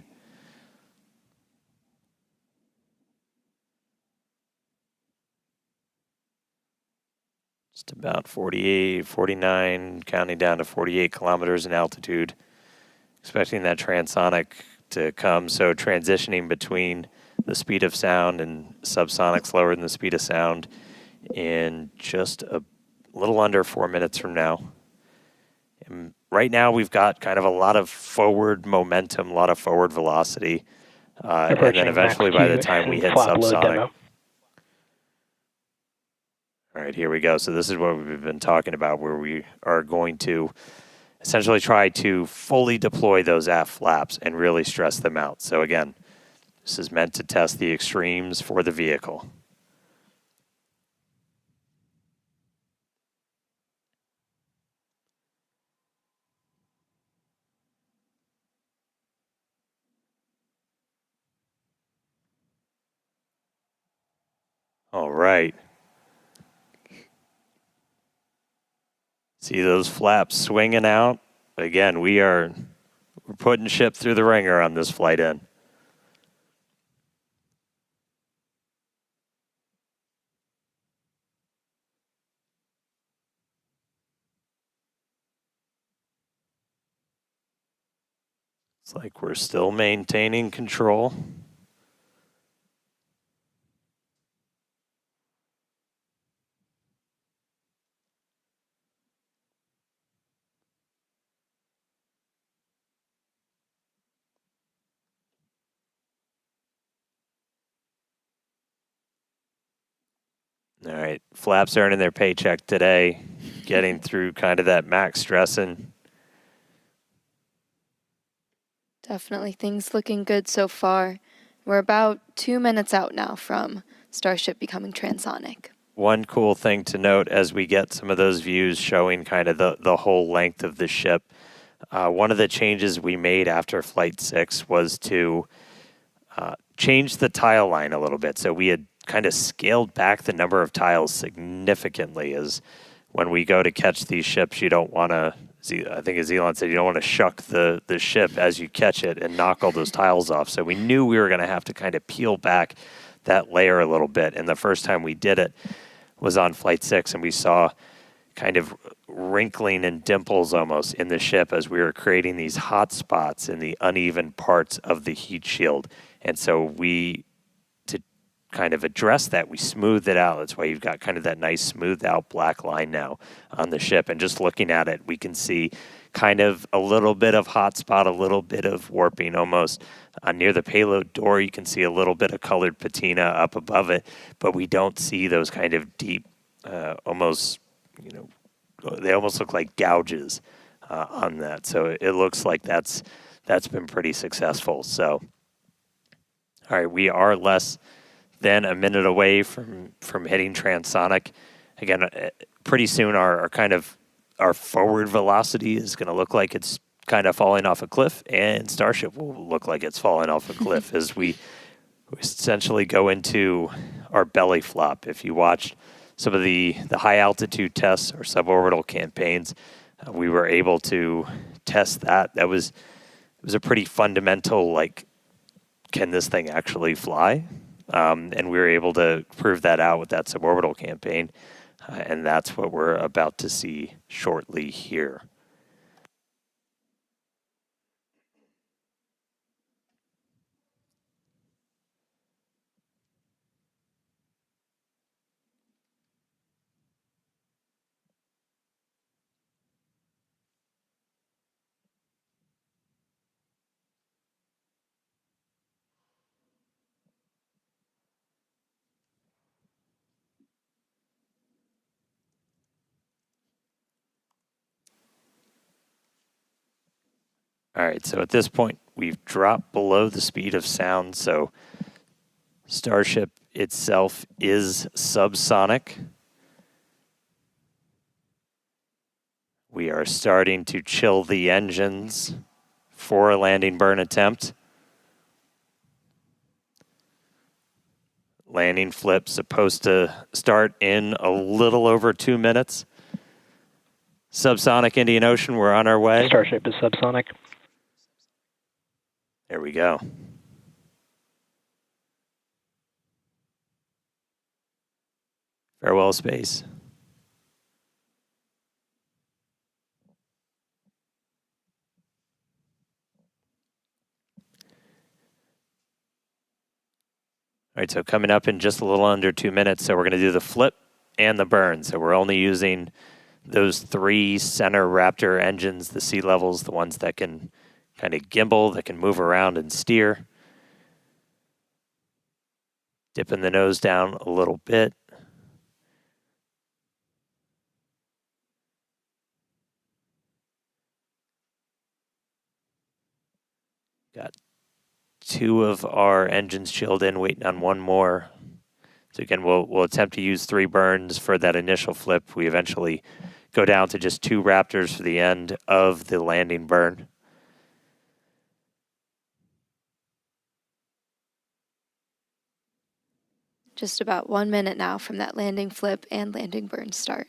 Just about 48, 49, counting down to 48 kilometers in altitude. Expecting that transonic to come, so transitioning between the speed of sound and subsonic slower than the speed of sound in just a little under 4 minutes from now. And right now we've got kind of a lot of forward momentum, a lot of forward velocity, and then eventually by the time we hit subsonic. All right, here we go. So this is what we've been talking about, where we are going to essentially try to fully deploy those aft flaps and really stress them out. So again, this is meant to test the extremes for the vehicle. All right. See those flaps swinging out? Again, we're putting ship through the ringer on this flight in. It's like we're still maintaining control. All right, flaps earning their paycheck today, getting through kind of that max stressing. Definitely things looking good so far. We're about 2 minutes out now from Starship becoming transonic. One cool thing to note as we get some of those views showing kind of the whole length of the ship, one of the changes we made after Flight 6 was to change the tile line a little bit. So we had kind of scaled back the number of tiles significantly, as when we go to catch these ships, you don't want to, I think as Elon said, you don't want to shuck the ship as you catch it and knock all those tiles off. So we knew we were going to have to kind of peel back that layer a little bit. And the first time we did it was on Flight 6, and we saw kind of wrinkling and dimples almost in the ship as we were creating these hot spots in the uneven parts of the heat shield. And so we kind of address that. We smoothed it out. That's why you've got kind of that nice smoothed out black line now on the ship. And just looking at it, we can see kind of a little bit of hot spot, a little bit of warping almost. Near the payload door, you can see a little bit of colored patina up above it, but we don't see those kind of deep, almost, they almost look like gouges on that. So it looks like that's been pretty successful. So, all right, we are less than a minute away from hitting transonic. Again, pretty soon our forward velocity is going to look like it's kind of falling off a cliff, and Starship will look like it's falling off a cliff as we essentially go into our belly flop. If you watched some of the high altitude tests or suborbital campaigns, we were able to test that. It was a pretty fundamental, like, can this thing actually fly? And we were able to prove that out with that suborbital campaign. And that's what we're about to see shortly here. All right, so at this point, we've dropped below the speed of sound, so Starship itself is subsonic. We are starting to chill the engines for a landing burn attempt. Landing flip supposed to start in a little over 2 minutes. Subsonic Indian Ocean, we're on our way. Starship is subsonic. There we go. Farewell, space. All right, so coming up in just a little under 2 minutes, so we're going to do the flip and the burn. So we're only using those 3 center Raptor engines, the sea levels, the ones that can kind of gimbal, that can move around and steer. Dipping the nose down a little bit. Got 2 of our engines chilled in, waiting on 1 more. So again, we'll attempt to use 3 burns for that initial flip. We eventually go down to just 2 Raptors for the end of the landing burn. Just about 1 minute now from that landing flip and landing burn start.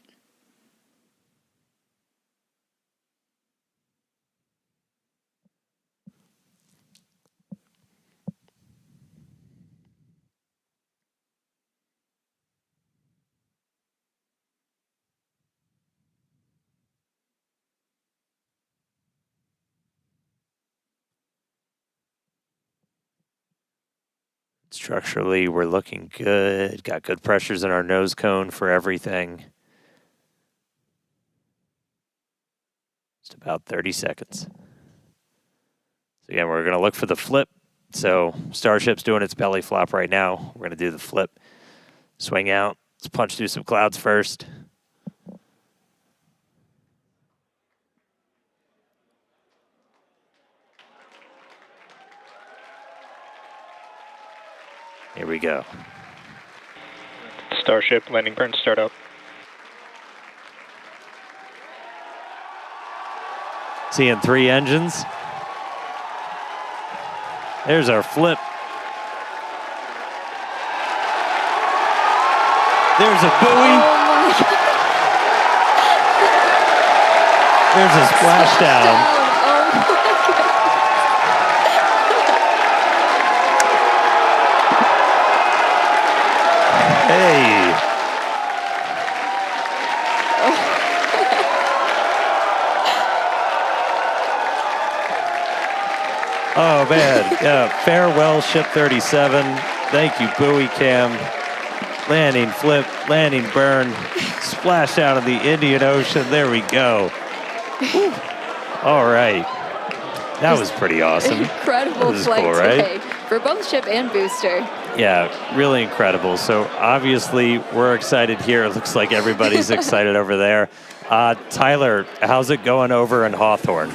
Structurally, we're looking good. Got good pressures in our nose cone for everything. Just about 30 seconds. So again, we're going to look for the flip. So Starship's doing its belly flop right now. We're going to do the flip. Swing out. Let's punch through some clouds first. Here we go. Starship landing burn startup. Seeing 3 engines. There's our flip. There's a buoy. Oh my God. There's a splashdown. Hey. Oh man, yeah. Farewell, Ship 37. Thank you, buoy cam. Landing, flip, landing, burn. Splash out of the Indian Ocean. There we go. Whew. All right. That was pretty awesome. Incredible flight cool, right? today for both ship and booster. Yeah, really incredible. So obviously we're excited here. It looks like everybody's excited over there. Tyler, how's it going over in Hawthorne?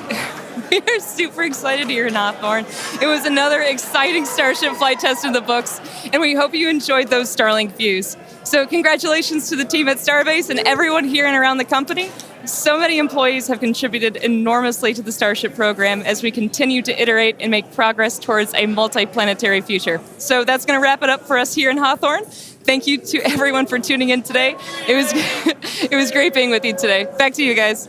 We are super excited here in Hawthorne. It was another exciting Starship flight test in the books, and we hope you enjoyed those Starlink views. So congratulations to the team at Starbase and everyone here and around the company. So many employees have contributed enormously to the Starship program as we continue to iterate and make progress towards a multi-planetary future. So that's going to wrap it up for us here in Hawthorne. Thank you to everyone for tuning in today. It was great being with you today. Back to you guys.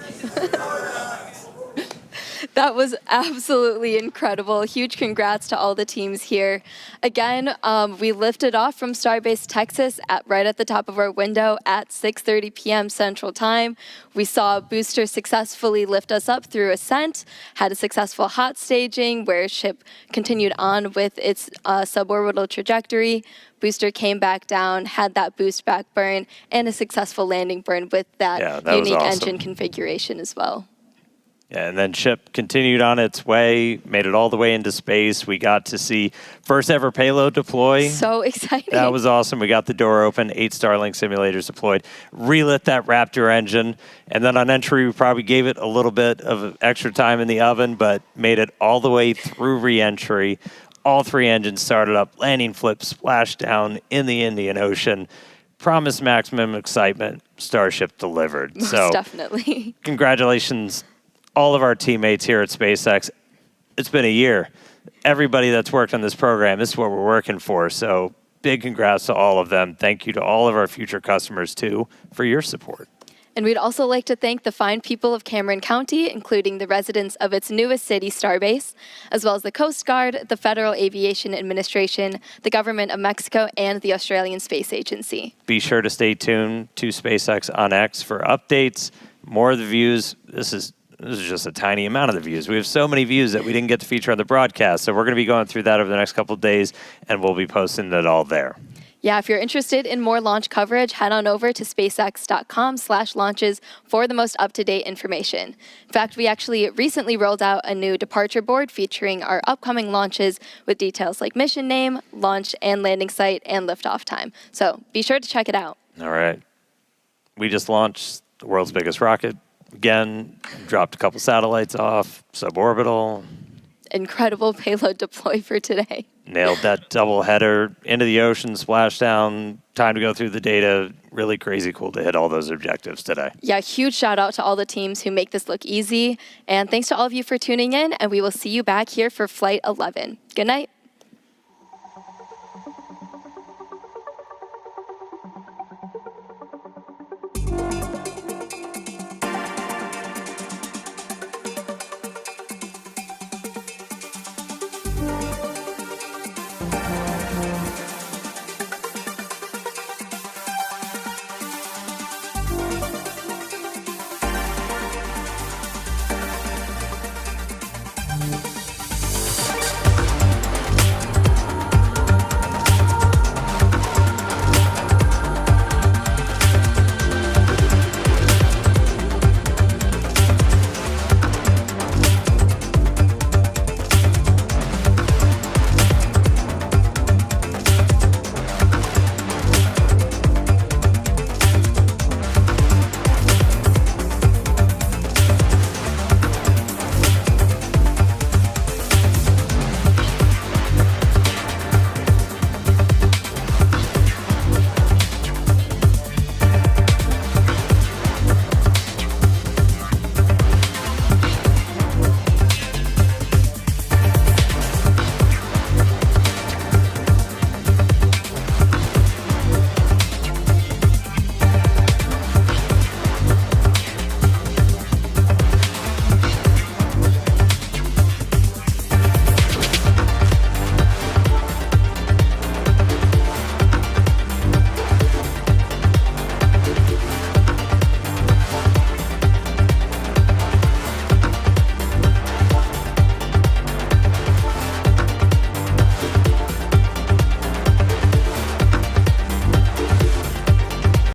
That was absolutely incredible. Huge congrats to all the teams here. Again, we lifted off from Starbase, Texas, right at the top of our window at 6:30 p.m. Central Time. We saw a booster successfully lift us up through ascent, had a successful hot staging where ship continued on with its suborbital trajectory. Booster came back down, had that boost back burn, and a successful landing burn with that unique awesome engine configuration as well. Yeah, and then ship continued on its way, made it all the way into space. We got to see first ever payload deploy. So exciting. That was awesome. We got the door open, 8 Starlink simulators deployed, relit that Raptor engine, and then on entry we probably gave it a little bit of extra time in the oven, but made it all the way through re-entry. All 3 engines started up, landing flip, splashdown in the Indian Ocean. Promised maximum excitement, Starship delivered. Most so definitely. Congratulations all of our teammates here at SpaceX. It's been a year. Everybody that's worked on this program, this is what we're working for. So big congrats to all of them. Thank you to all of our future customers, too, for your support. And we'd also like to thank the fine people of Cameron County, including the residents of its newest city, Starbase, as well as the Coast Guard, the Federal Aviation Administration, the Government of Mexico, and the Australian Space Agency. Be sure to stay tuned to SpaceX on X for updates, more of the views. This is just a tiny amount of the views. We have so many views that we didn't get to feature on the broadcast. So we're going to be going through that over the next couple of days, and we'll be posting it all there. Yeah, if you're interested in more launch coverage, head on over to spacex.com/launches for the most up-to-date information. In fact, we actually recently rolled out a new departure board featuring our upcoming launches with details like mission name, launch and landing site, and liftoff time. So be sure to check it out. All right. We just launched the world's biggest rocket. Again, dropped a couple satellites off, suborbital. Incredible payload deploy for today. Nailed that double header into the ocean, splashdown, time to go through the data. Really crazy cool to hit all those objectives today. Yeah, huge shout out to all the teams who make this look easy. And thanks to all of you for tuning in, and we will see you back here for Flight 11. Good night.